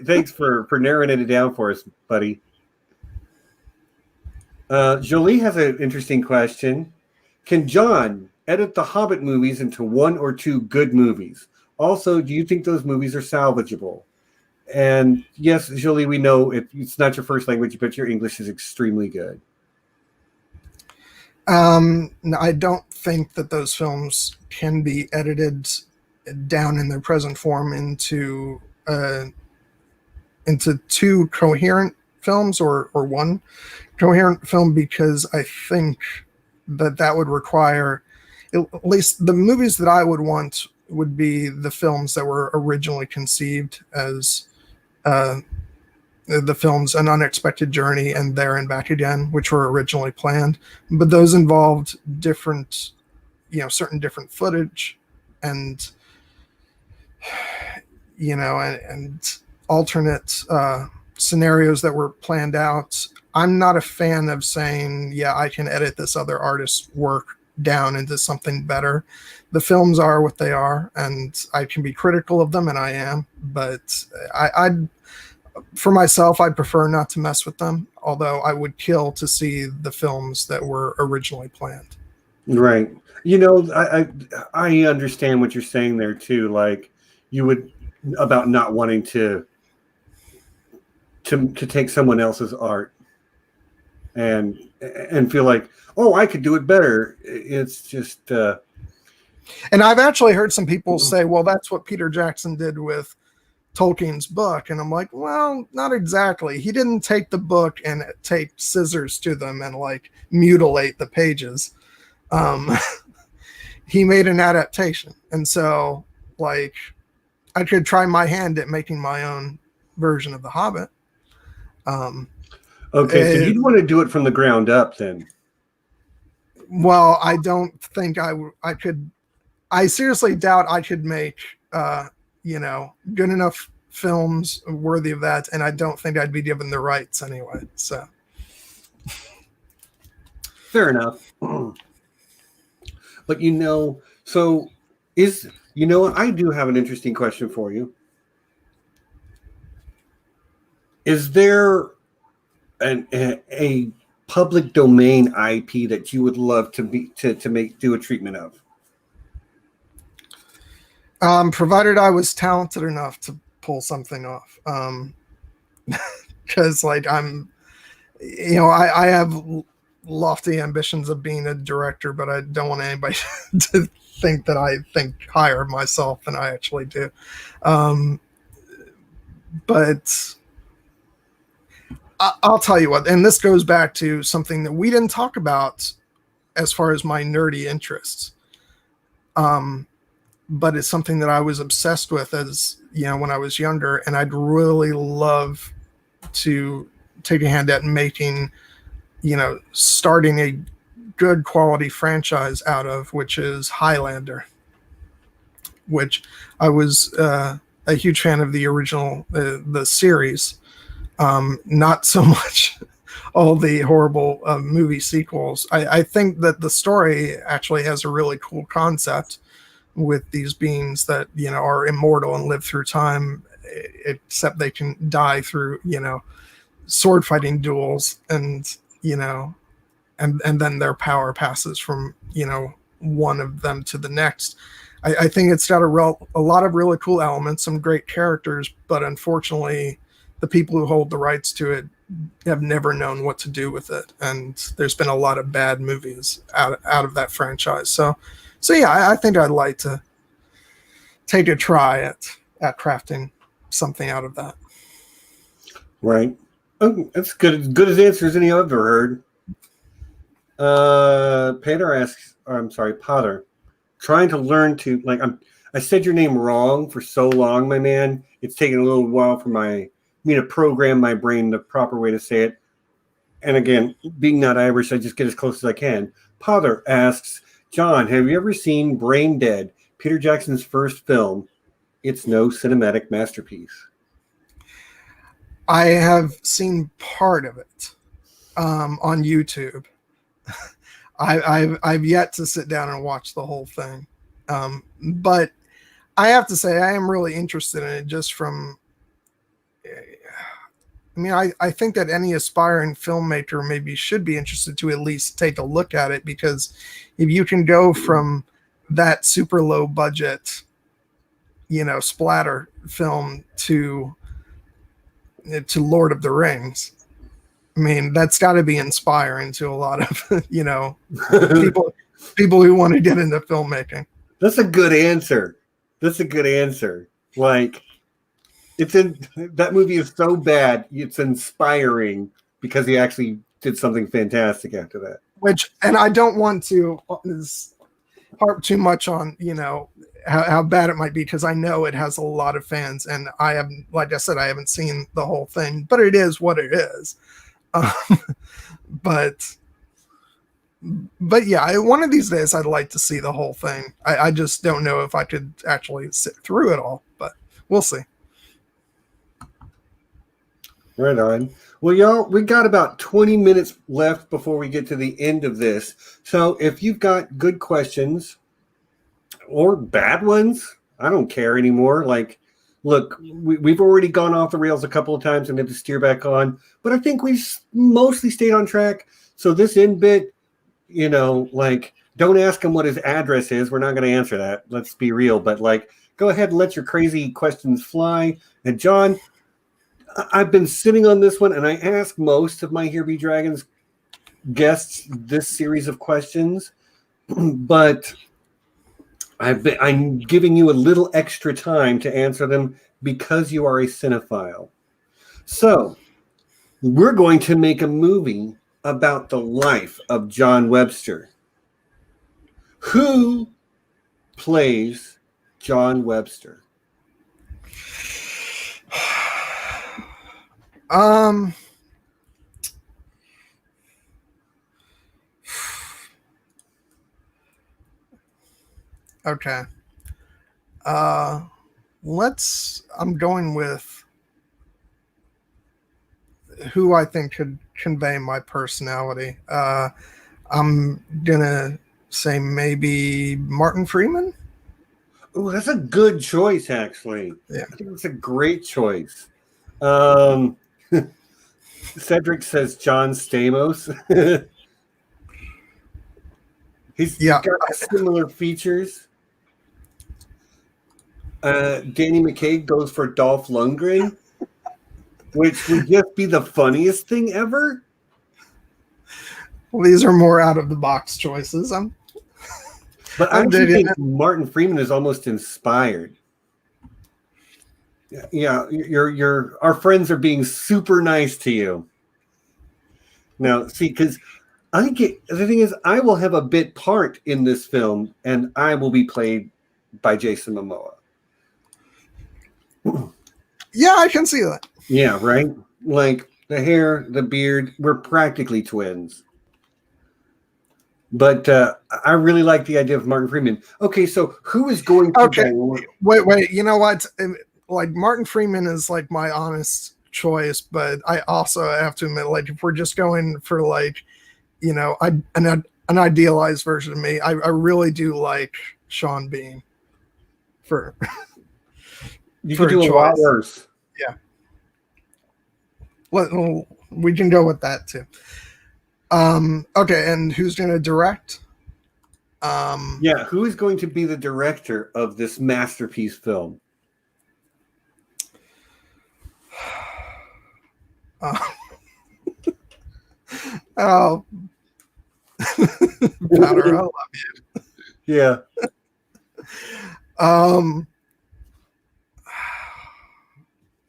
S1: Thanks for narrowing it down for us, buddy. Jolie has an interesting question. Can John edit the Hobbit movies into 1 or 2 good movies? Also, do you think those movies are salvageable? And yes, Jolie, we know it's not your first language, but your English is extremely good.
S2: No, I don't think that those films can be edited down in their present form into 2 coherent films or 1 coherent film, because I think that would require, at least the movies that I would want would be the films that were originally conceived as the films An Unexpected Journey and There and Back Again, which were originally planned, but those involved different, certain different footage and, and alternate scenarios that were planned out. I'm not a fan of saying, yeah, I can edit this other artist's work down into something better. The films are what they are, and I can be critical of them, and I am, but for myself, I'd prefer not to mess with them, although I would kill to see the films that were originally planned.
S1: Right. I understand what you're saying there too. Like, you would, about not wanting to take someone else's art and feel like, oh, I could do it better. It's just
S2: and I've actually heard some people say, well, that's what Peter Jackson did with Tolkien's book. And I'm like, well, not exactly. He didn't take the book and take scissors to them and like mutilate the pages. He made an adaptation. And so like I could try my hand at making my own version of The Hobbit.
S1: Okay, so you'd want to do it from the ground up then.
S2: Well, I don't think I could. I seriously doubt I could make, good enough films worthy of that, and I don't think I'd be given the rights anyway. So,
S1: fair enough. But I do have an interesting question for you. Is there a public domain IP that you would love to do a treatment of?
S2: Provided I was talented enough to pull something off. Because like I have lofty ambitions of being a director, but I don't want anybody to think that I think higher of myself than I actually do. But I'll tell you what, and this goes back to something that we didn't talk about as far as my nerdy interests. But it's something that I was obsessed with when I was younger, and I'd really love to take a hand at making, starting a good quality franchise out of, which is Highlander, which I was a huge fan of the original, the series. Not so much all the horrible movie sequels. I think that the story actually has a really cool concept with these beings that, are immortal and live through time, except they can die through, sword fighting duels and, and then their power passes from, one of them to the next. I think it's got a lot of really cool elements, some great characters, but unfortunately the people who hold the rights to it have never known what to do with it. And there's been a lot of bad movies out of that franchise. So yeah, I think I'd like to take a try at crafting something out of that.
S1: Right. Oh, that's good. As good as answer as any I've ever heard. Peadar, trying to learn to I said your name wrong for so long, my man. It's taken a little while for me to program my brain the proper way to say it. And again, being not Irish, I just get as close as I can. Peadar asks, John, have you ever seen Brain Dead, Peter Jackson's first film? It's no cinematic masterpiece.
S2: I have seen part of it on YouTube. I've yet to sit down and watch the whole thing. But I have to say, I am really interested in it just from... I think that any aspiring filmmaker maybe should be interested to at least take a look at it, because if you can go from that super low budget, splatter film to Lord of the Rings, that's got to be inspiring to a lot of, people who want to get into filmmaking.
S1: That's a good answer. Like, that movie is so bad, it's inspiring because he actually did something fantastic after that.
S2: And I don't want to harp too much on, how bad it might be, because I know it has a lot of fans, and I haven't seen the whole thing, but it is what it is. But yeah, one of these days I'd like to see the whole thing. I just don't know if I could actually sit through it all, but we'll see.
S1: Right on. Well, y'all, we got about 20 minutes left before we get to the end of this. So if you've got good questions or bad ones, I don't care anymore. Like, look, we've already gone off the rails a couple of times and had to steer back on, but I think we've mostly stayed on track. So this end bit, don't ask him what his address is. We're not going to answer that. Let's be real. But go ahead and let your crazy questions fly. And John, I've been sitting on this one, and I ask most of my Here Be Dragons guests this series of questions, but I'm giving you a little extra time to answer them because you are a cinephile. So, we're going to make a movie about the life of John Webster. Who plays John Webster?
S2: Okay. I'm going with who I think could convey my personality. I'm gonna say maybe Martin Freeman.
S1: Oh, that's a good choice, actually.
S2: Yeah.
S1: I think it's a great choice. Cedric says John Stamos. He's got similar features. Danny McKay goes for Dolph Lundgren, which would just be the funniest thing ever.
S2: Well, these are more out of the box choices.
S1: But I think Martin Freeman is almost inspired. Yeah, our friends are being super nice to you. Now, see, because the thing is, I will have a bit part in this film, and I will be played by Jason Momoa.
S2: Yeah, I can see that.
S1: Yeah, right? Like the hair, the beard, we're practically twins. But I really like the idea of Martin Freeman. Okay, so who is going to go?
S2: Wait, you know what? Like Martin Freeman is like my honest choice, but I also have to admit, like, if we're just going for like, you know, an idealized version of me, I really do like Sean Bean for
S1: you could do a lot worse.
S2: Yeah. We can go with that too. Okay, and who's going to direct?
S1: Yeah, who is going to be the director of this masterpiece film?
S2: Oh, Peadar, I love you.
S1: Yeah.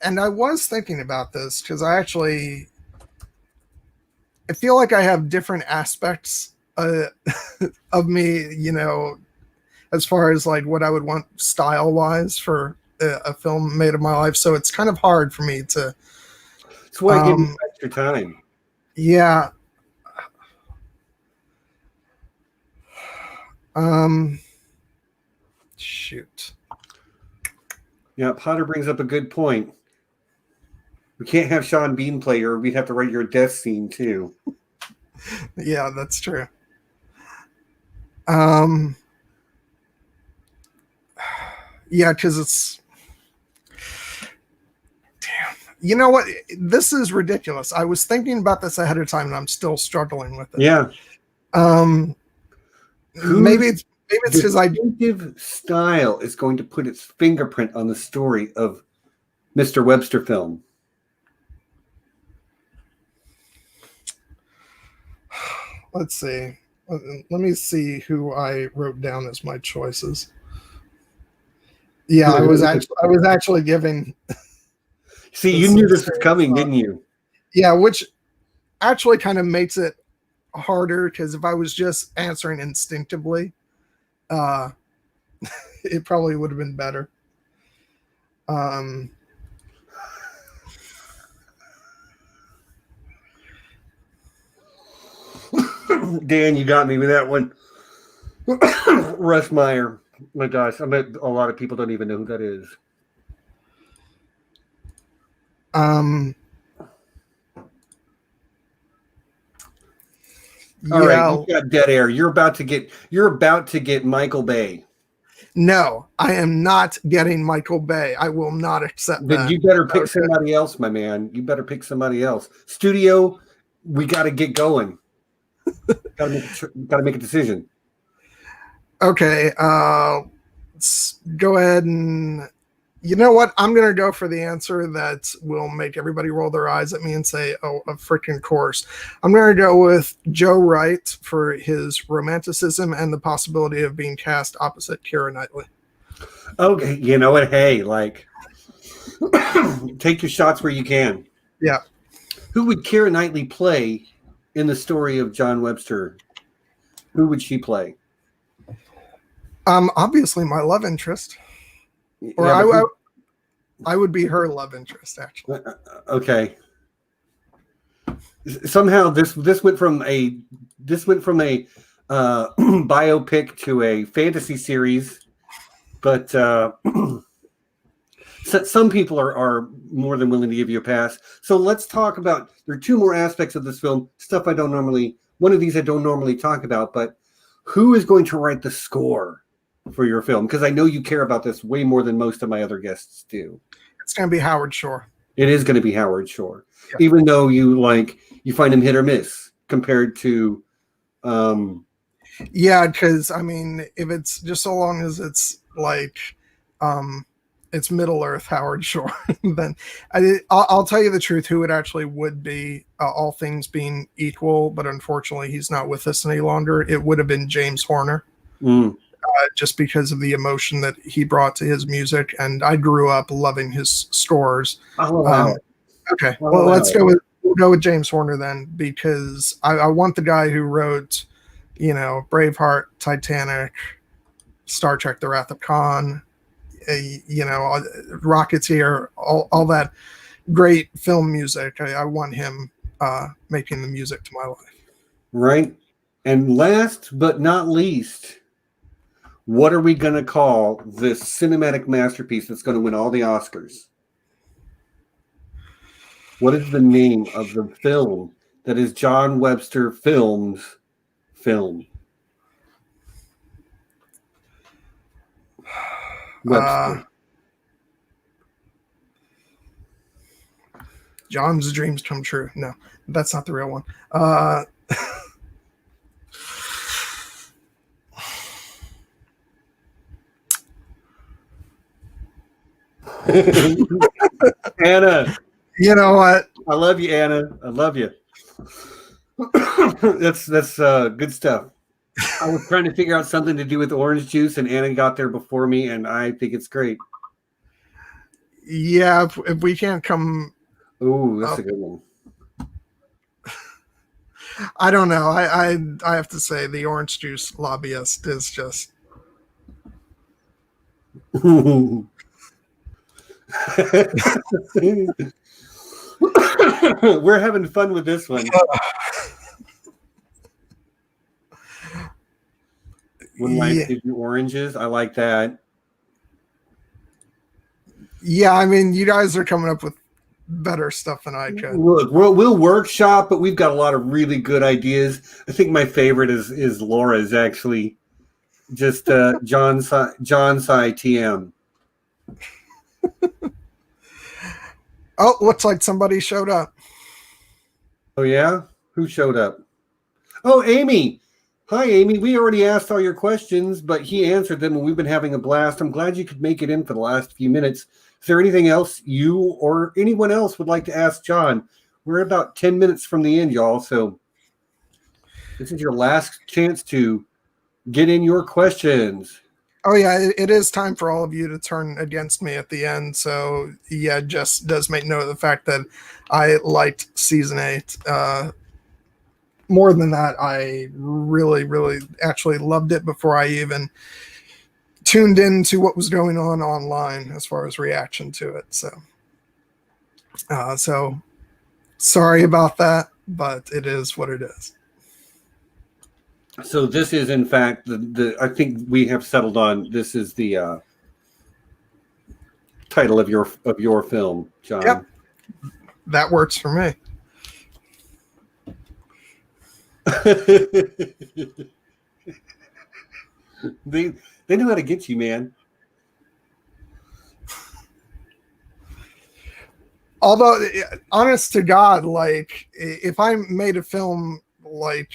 S2: And I was thinking about this because I feel like I have different aspects of me, you know, as far as like what I would want style wise for a film made of my life. So it's kind of hard for me to.
S1: That's why I give you extra time.
S2: Yeah. Shoot.
S1: Yeah, Potter brings up a good point. We can't have Sean Bean play her. We'd have to write your death scene too.
S2: Yeah, that's true. Yeah, because it's. Damn. You know what? This is ridiculous. I was thinking about this ahead of time, and I'm still struggling with it.
S1: Yeah.
S2: Maybe it's because
S1: distinctive style is going to put its fingerprint on the story of Mr. Webster film.
S2: Let's see. Let me see who I wrote down as my choices. Yeah, I was actually giving.
S1: See, you knew this was coming, didn't you?
S2: Yeah, which actually kind of makes it harder because if I was just answering instinctively, it probably would have been better.
S1: Dan, you got me with that one. Russ Meyer. My gosh, I bet a lot of people don't even know who that is. All right, you got dead air. You're about to get Michael Bay.
S2: No, I am not getting Michael Bay. I will not accept that.
S1: You better pick somebody else, my man. You better pick somebody else. Studio, we got to get going. Got to make a decision.
S2: Okay, let's go ahead and You know what? I'm going to go for the answer that will make everybody roll their eyes at me and say, oh, a freaking course. I'm going to go with Joe Wright for his romanticism and the possibility of being cast opposite Keira Knightley.
S1: Okay, you know what? Hey, like, take your shots where you can.
S2: Yeah.
S1: Who would Keira Knightley play in the story of John Webster? Who would she play?
S2: Obviously my love interest. Or
S1: Yeah,
S2: I would be her love interest, actually.
S1: okay. Somehow this went from a biopic to a fantasy series, but some people are more than willing to give you a pass. So let's talk about. There are two more aspects of this film. Stuff I don't normally. One of these I don't normally talk about, but who is going to write the score for your film? Because I know you care about this way more than most of my other guests do.
S2: It's going to be Howard Shore.
S1: It is going to be Howard Shore,
S2: yeah.
S1: Even though you find him hit or miss compared to.
S2: Yeah, because I mean, if it's just so long as it's like, it's Middle Earth Howard Shore, then I'll tell you the truth. Who it actually would be, all things being equal, but unfortunately he's not with us any longer. It would have been James Horner. Just because of the emotion that he brought to his music, and I grew up loving his scores. Okay, well, we'll go with James Horner then, because I want the guy who wrote, Braveheart, Titanic, Star Trek: The Wrath of Khan, Rocketeer, all that great film music. I want him making the music to my life.
S1: Right, and last but not least. What are we going to call this cinematic masterpiece that's going to win all the Oscars? What is the name of the film that is John Webster Films' film? Webster.
S2: John's dreams come true. No, that's not the real one.
S1: Anna,
S2: you know what?
S1: I love you, Anna. I love you. That's good stuff. I was trying to figure out something to do with orange juice, and Anna got there before me, and I think it's great.
S2: Yeah, if we can't come.
S1: Ooh, that's a good one.
S2: I don't know. I have to say the orange juice Lobbyist is just.
S1: We're having fun with this one. When life gives you oranges, I like that.
S2: Yeah, I mean, you guys are coming up with better stuff than I can.
S1: Look, we'll workshop, but we've got a lot of really good ideas. I think my favorite is Laura's, actually. Just John's ITM.
S2: Oh, looks like somebody showed up.
S1: Oh, yeah? Who showed up? Oh, Amy. Hi, Amy. We already asked all your questions, but he answered them, and we've been having a blast. I'm glad you could make it in for the last few minutes. Is there anything else you or anyone else would like to ask John? We're about 10 minutes from the end, y'all, so this is your last chance to get in your questions.
S2: Oh, yeah, it is time for all of you to turn against me at the end. So, yeah, Jess does make note of the fact that I liked Season 8. More than that, I really, really actually loved it before I even tuned into what was going on online as far as reaction to it. So sorry about that, but it is what it is.
S1: So this is, in fact, the I think we have settled on this is the title of your film, John.
S2: Yep, that works for me.
S1: They know how to get you, man.
S2: Although, honest to God, like if I made a film like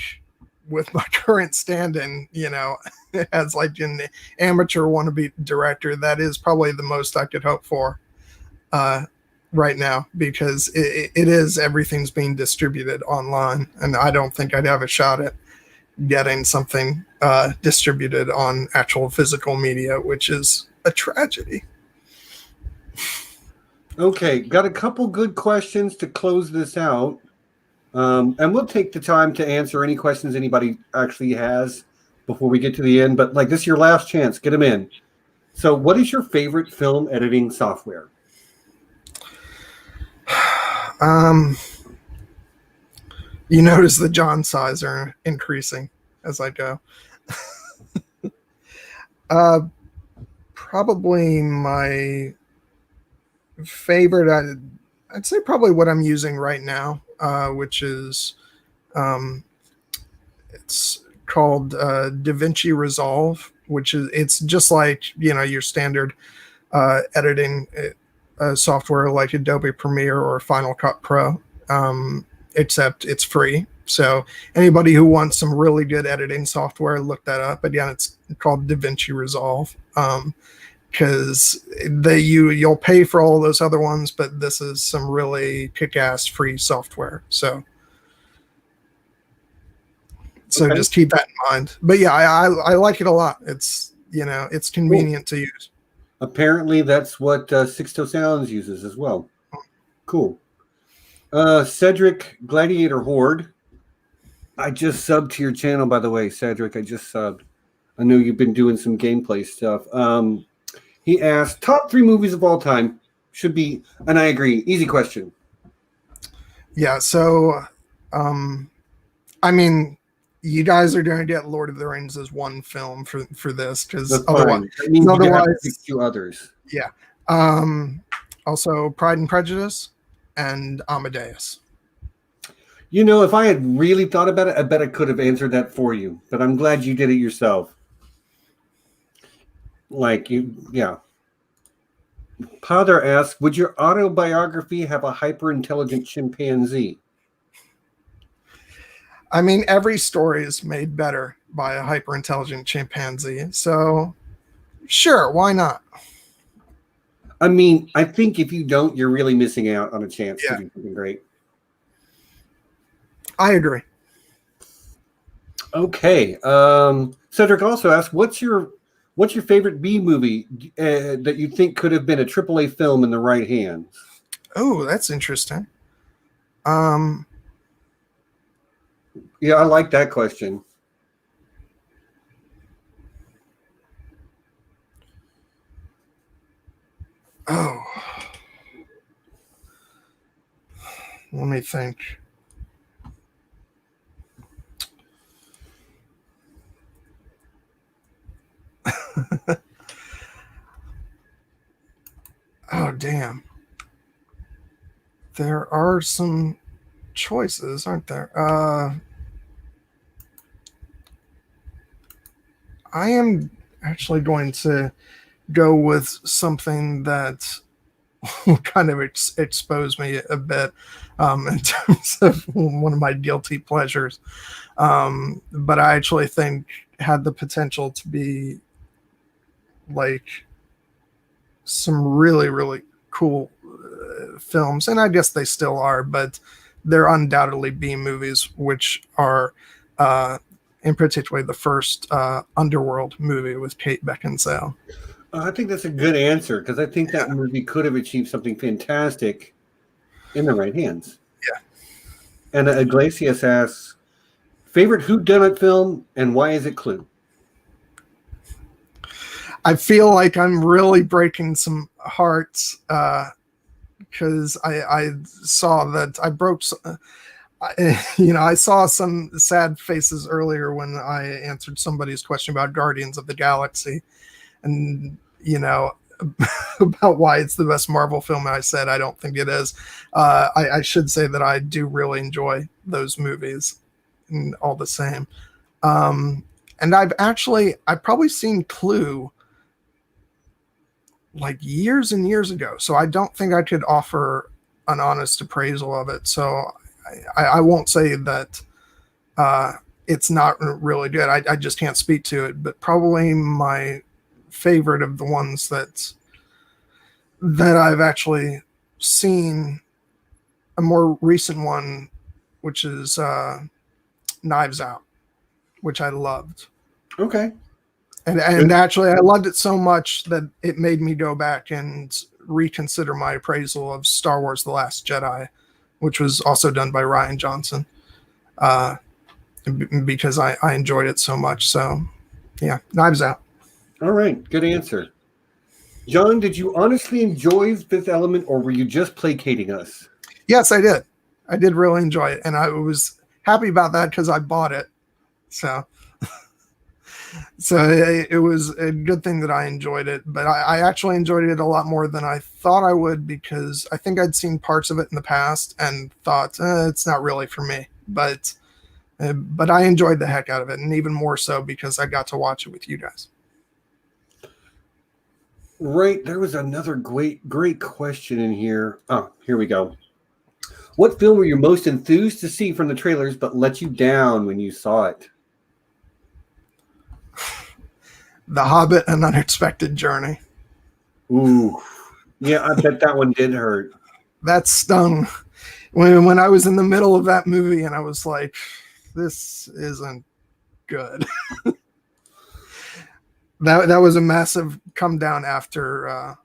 S2: with my current stand-in, as like an amateur wannabe director, that is probably the most I could hope for right now, because it is, everything's being distributed online, and I don't think I'd have a shot at getting something distributed on actual physical media, which is a tragedy.
S1: Okay, got a couple good questions to close this out. And we'll take the time to answer any questions anybody actually has before we get to the end. But like, this is your last chance. Get them in. So what is your favorite film editing software?
S2: You notice the John size are increasing as I go. Probably my favorite, I'd say probably what I'm using right now, which is it's called DaVinci Resolve, which is, it's just like, your standard editing software like Adobe Premiere or Final Cut Pro, except it's free. So anybody who wants some really good editing software, look that up. Again, it's called DaVinci Resolve, because you'll pay for all those other ones, but this is some really kick-ass free software. So
S1: Okay.
S2: Just keep that in mind. But yeah, I like it a lot. It's it's convenient to use.
S1: Apparently, that's what Sixto Sounds uses as well. Cool. Cedric Gladiator Horde. I just subbed to your channel, by the way, Cedric. I just subbed. I know you've been doing some gameplay stuff. He asked, top 3 movies of all time should be, and I agree, easy question.
S2: Yeah, so, I mean, you guys are going to get Lord of the Rings as one film for this, because otherwise,
S1: I mean, you have to pick 2 others.
S2: Yeah. Also, Pride and Prejudice and Amadeus.
S1: If I had really thought about it, I bet I could have answered that for you. But I'm glad you did it yourself. Yeah. Peadar asks, would your autobiography have a hyper-intelligent chimpanzee?
S2: I mean, every story is made better by a hyper-intelligent chimpanzee. So, sure, why not?
S1: I mean, I think if you don't, you're really missing out on a chance to do something great.
S2: I agree.
S1: Okay. Cedric also asked, what's your favorite B movie that you think could have been a AAA film in the right hands?
S2: Oh, that's interesting.
S1: Yeah, I like that question.
S2: Oh. Let me think. Oh, damn. There are some choices, aren't there? I am actually going to go with something that will kind of expose me a bit in terms of one of my guilty pleasures. But I actually think had the potential to be like some really, really cool films. And I guess they still are, but they're undoubtedly B movies, which are in particular the first Underworld movie with Kate Beckinsale.
S1: I think that's a good answer, because I think that movie could have achieved something fantastic in the right hands.
S2: Yeah.
S1: And Iglesias asks, favorite whodunit film and why is it Clue?
S2: I feel like I'm really breaking some hearts because I saw that I broke. I saw some sad faces earlier when I answered somebody's question about Guardians of the Galaxy, and about why it's the best Marvel film. And I said I don't think it is. I should say that I do really enjoy those movies, and all the same. And I've probably seen Clue like years and years ago, so I don't think I could offer an honest appraisal of it. So I won't say that it's not really good. I just can't speak to it, but probably my favorite of the ones that I've actually seen, a more recent one, which is Knives Out, which I loved.
S1: Okay.
S2: And actually, I loved it so much that it made me go back and reconsider my appraisal of Star Wars The Last Jedi, which was also done by Rian Johnson, because I enjoyed it so much. So, yeah, Knives Out.
S1: All right. Good answer. John, did you honestly enjoy Fifth Element, or were you just placating us?
S2: Yes, I did. I did really enjoy it, and I was happy about that because I bought it. So it was a good thing that I enjoyed it, but I actually enjoyed it a lot more than I thought I would, because I think I'd seen parts of it in the past and thought it's not really for me, but I enjoyed the heck out of it, and even more so because I got to watch it with you guys.
S1: Right. There was another great question in here. Oh, here we go. What film were you most enthused to see from the trailers but let you down when you saw it?
S2: The Hobbit: An Unexpected Journey.
S1: Ooh. Yeah, I bet that one did hurt.
S2: That stung when I was in the middle of that movie and I was like, this isn't good. That was a massive come down after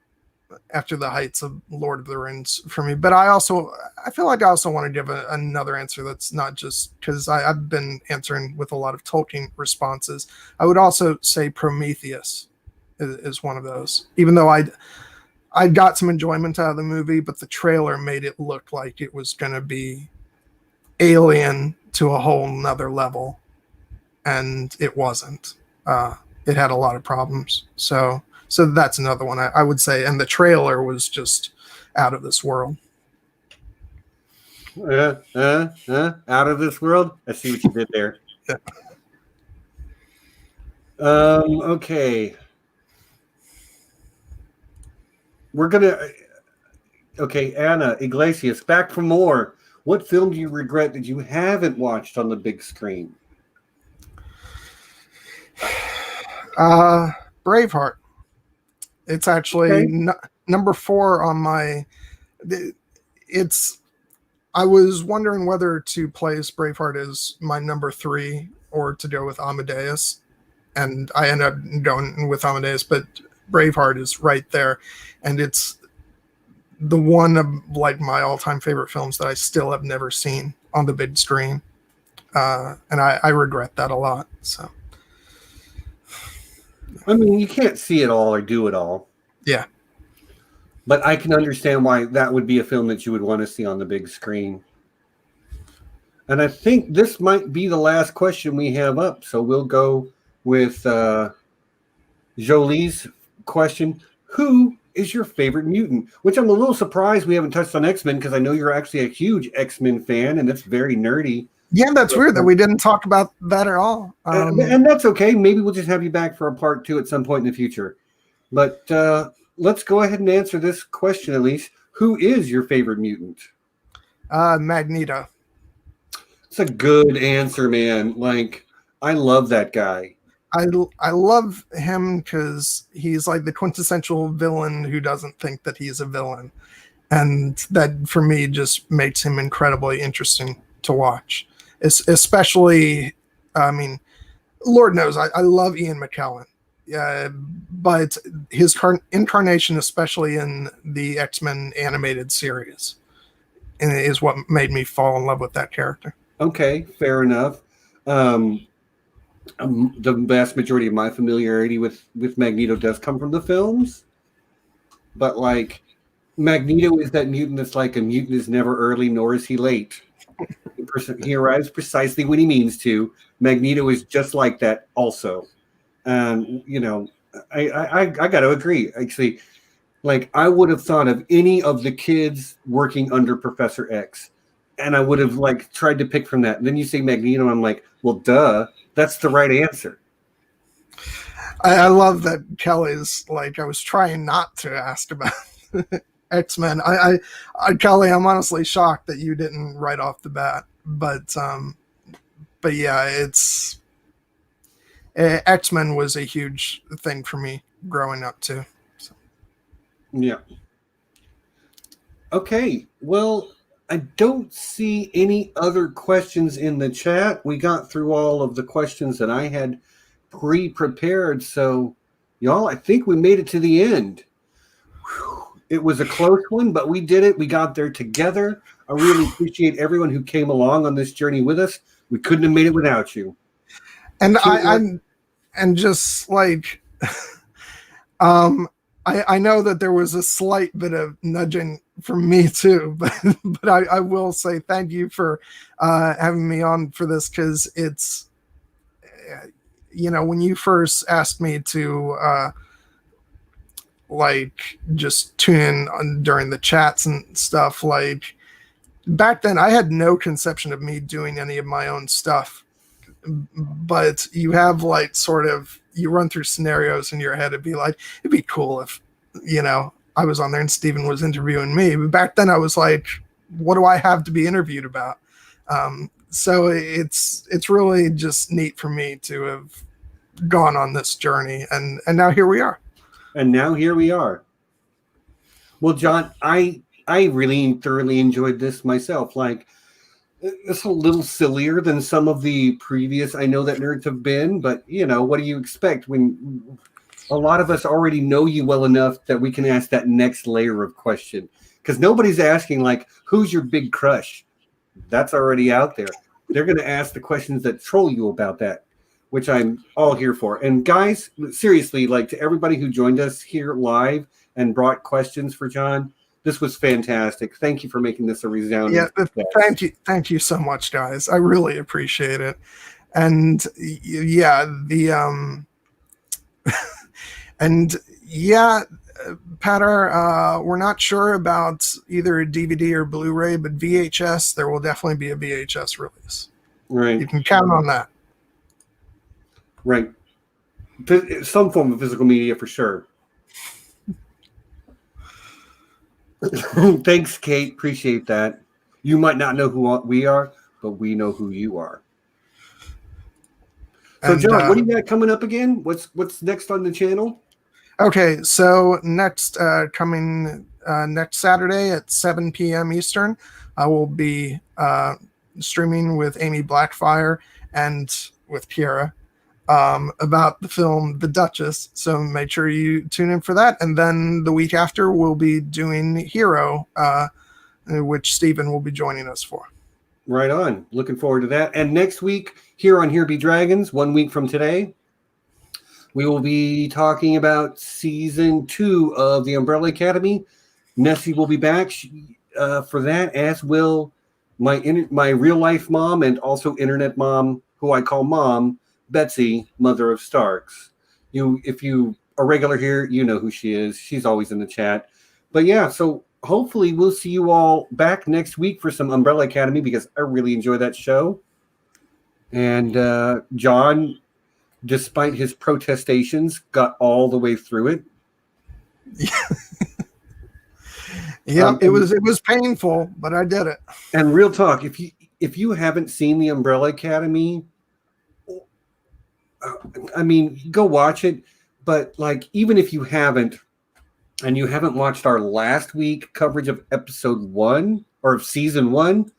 S2: the heights of Lord of the Rings for me. But I feel like I also want to give another answer that's not just because I've been answering with a lot of Tolkien responses. I would also say Prometheus is one of those, even though I got some enjoyment out of the movie, but the trailer made it look like it was going to be alien to a whole nother level, and it wasn't. It had a lot of problems. So that's another one I would say. And the trailer was just out of this world.
S1: Out of this world? I see what you did there.
S2: Yeah.
S1: Okay. We're going to... Okay, Anna, Iglesias, back for more. What film do you regret that you haven't watched on the big screen?
S2: Braveheart. It's actually number 4 on my. I was wondering whether to place Braveheart as my number 3 or to go with Amadeus, and I ended up going with Amadeus. But Braveheart is right there, and it's the one of like my all-time favorite films that I still have never seen on the big screen, and I regret that a lot. So.
S1: I mean, you can't see it all or do it all.
S2: Yeah.
S1: But I can understand why that would be a film that you would want to see on the big screen. And I think this might be the last question we have up. So we'll go with Jolie's question. Who is your favorite mutant? Which I'm a little surprised we haven't touched on X-Men, because I know you're actually a huge X-Men fan, and it's very nerdy.
S2: Yeah, that's weird that we didn't talk about that at all.
S1: And that's okay. Maybe we'll just have you back for a part 2 at some point in the future. But let's go ahead and answer this question, at least. Who is your favorite mutant?
S2: Magneto.
S1: It's a good answer, man. Like, I love that guy.
S2: I love him because he's like the quintessential villain who doesn't think that he's a villain. And that, for me, just makes him incredibly interesting to watch. Especially, I mean, Lord knows, I love Ian McKellen. But his incarnation, especially in the X-Men animated series, is what made me fall in love with that character.
S1: Okay, fair enough. The vast majority of my familiarity with Magneto does come from the films. But, like, Magneto is that mutant that's like, a mutant is never early, nor is he late. He arrives precisely when he means to. Magneto is just like that also. You know, I got to agree. Actually, like, I would have thought of any of the kids working under Professor X, and I would have, like, tried to pick from that. And then you say Magneto, and I'm like, well, duh, that's the right answer.
S2: I love that Kelly's like, I was trying not to ask about X-Men. Kelly, I'm honestly shocked that you didn't right off the bat, but but yeah, it's X-Men was a huge thing for me growing up too. So.
S1: Yeah. Okay. Well, I don't see any other questions in the chat. We got through all of the questions that I had pre-prepared. So, y'all, I think we made it to the end. Whew. It was a close one, but we did it. We got there together. I really appreciate everyone who came along on this journey with us. We couldn't have made it without you.
S2: And and just like, I know that there was a slight bit of nudging from me too, but I will say thank you for having me on for this, because it's, when you first asked me to like just tune in during the chats and stuff, like back then I had no conception of me doing any of my own stuff, but you have like sort of, you run through scenarios in your head. It'd be cool if, I was on there and Steven was interviewing me. But back then I was like, what do I have to be interviewed about? So it's really just neat for me to have gone on this journey, and now here we are.
S1: Well, John, I really thoroughly enjoyed this myself. Like, it's a little sillier than some of the previous I Know That Nerds have been, but what do you expect when a lot of us already know you well enough that we can ask that next layer of question? Because nobody's asking like, who's your big crush? That's already out there. They're going to ask the questions that troll you about that, which I'm all here for. And guys, seriously, like, to everybody who joined us here live and brought questions for John, this was fantastic. Thank you for making this a resounding success.
S2: Thank you so much, guys. I really appreciate it. And yeah, Peadar, we're not sure about either a DVD or Blu-ray, but VHS, there will definitely be a VHS release.
S1: Right.
S2: You can count on that.
S1: Right. Some form of physical media for sure. Thanks, Kate. Appreciate that. You might not know who we are, but we know who you are. So, John, what do you got coming up again? What's next on the channel?
S2: Okay, so next coming next Saturday at 7 p.m. Eastern, I will be streaming with Amy Blackfire and with Kiera about the film The Duchess. So make sure you tune in for that. And then the week after, we'll be doing Hero, which Steven will be joining us for.
S1: Right on. Looking forward to that. And next week, here on Here Be Dragons, 1 week from today, we will be talking about season 2 of the Umbrella Academy. Nessie will be back for that, as will my real life mom and also internet mom, who I call Mom, Betsy, mother of Starks. If you are regular here, you know who she is. She's always in the chat. But yeah, so hopefully we'll see you all back next week for some Umbrella Academy, because I really enjoy that show. And John, despite his protestations, got all the way through it.
S2: Yeah, it was painful, but I did it.
S1: And real talk, if you haven't seen the Umbrella Academy, I mean, go watch it. But like, even if you haven't, and you haven't watched our last week coverage of episode 1 or of season 1,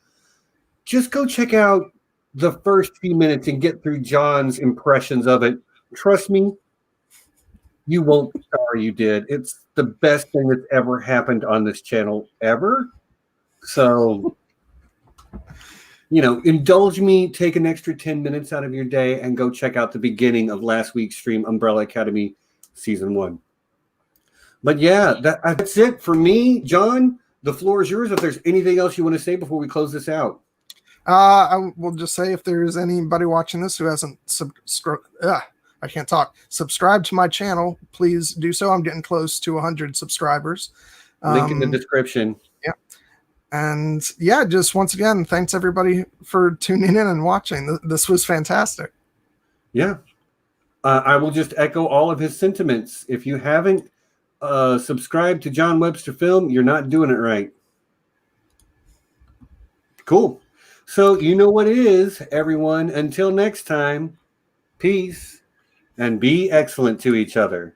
S1: just go check out the first few minutes and get through John's impressions of it. Trust me, you won't be sorry you did. It's the best thing that's ever happened on this channel ever. So, indulge me, take an extra 10 minutes out of your day and go check out the beginning of last week's stream, Umbrella Academy season 1. But yeah, that's it for me. John, the floor is yours. If there's anything else you want to say before we close this out.
S2: I will just say, if there's anybody watching this who hasn't subscribed to my channel, please do so. I'm getting close to 100 subscribers.
S1: Link in the description.
S2: Yeah. And yeah, just once again, thanks everybody for tuning in and watching. This was fantastic.
S1: Yeah. I will just echo all of his sentiments. If you haven't subscribed to John Webster Film, you're not doing it right. Cool. So you know what it is, everyone. Until next time, peace and be excellent to each other.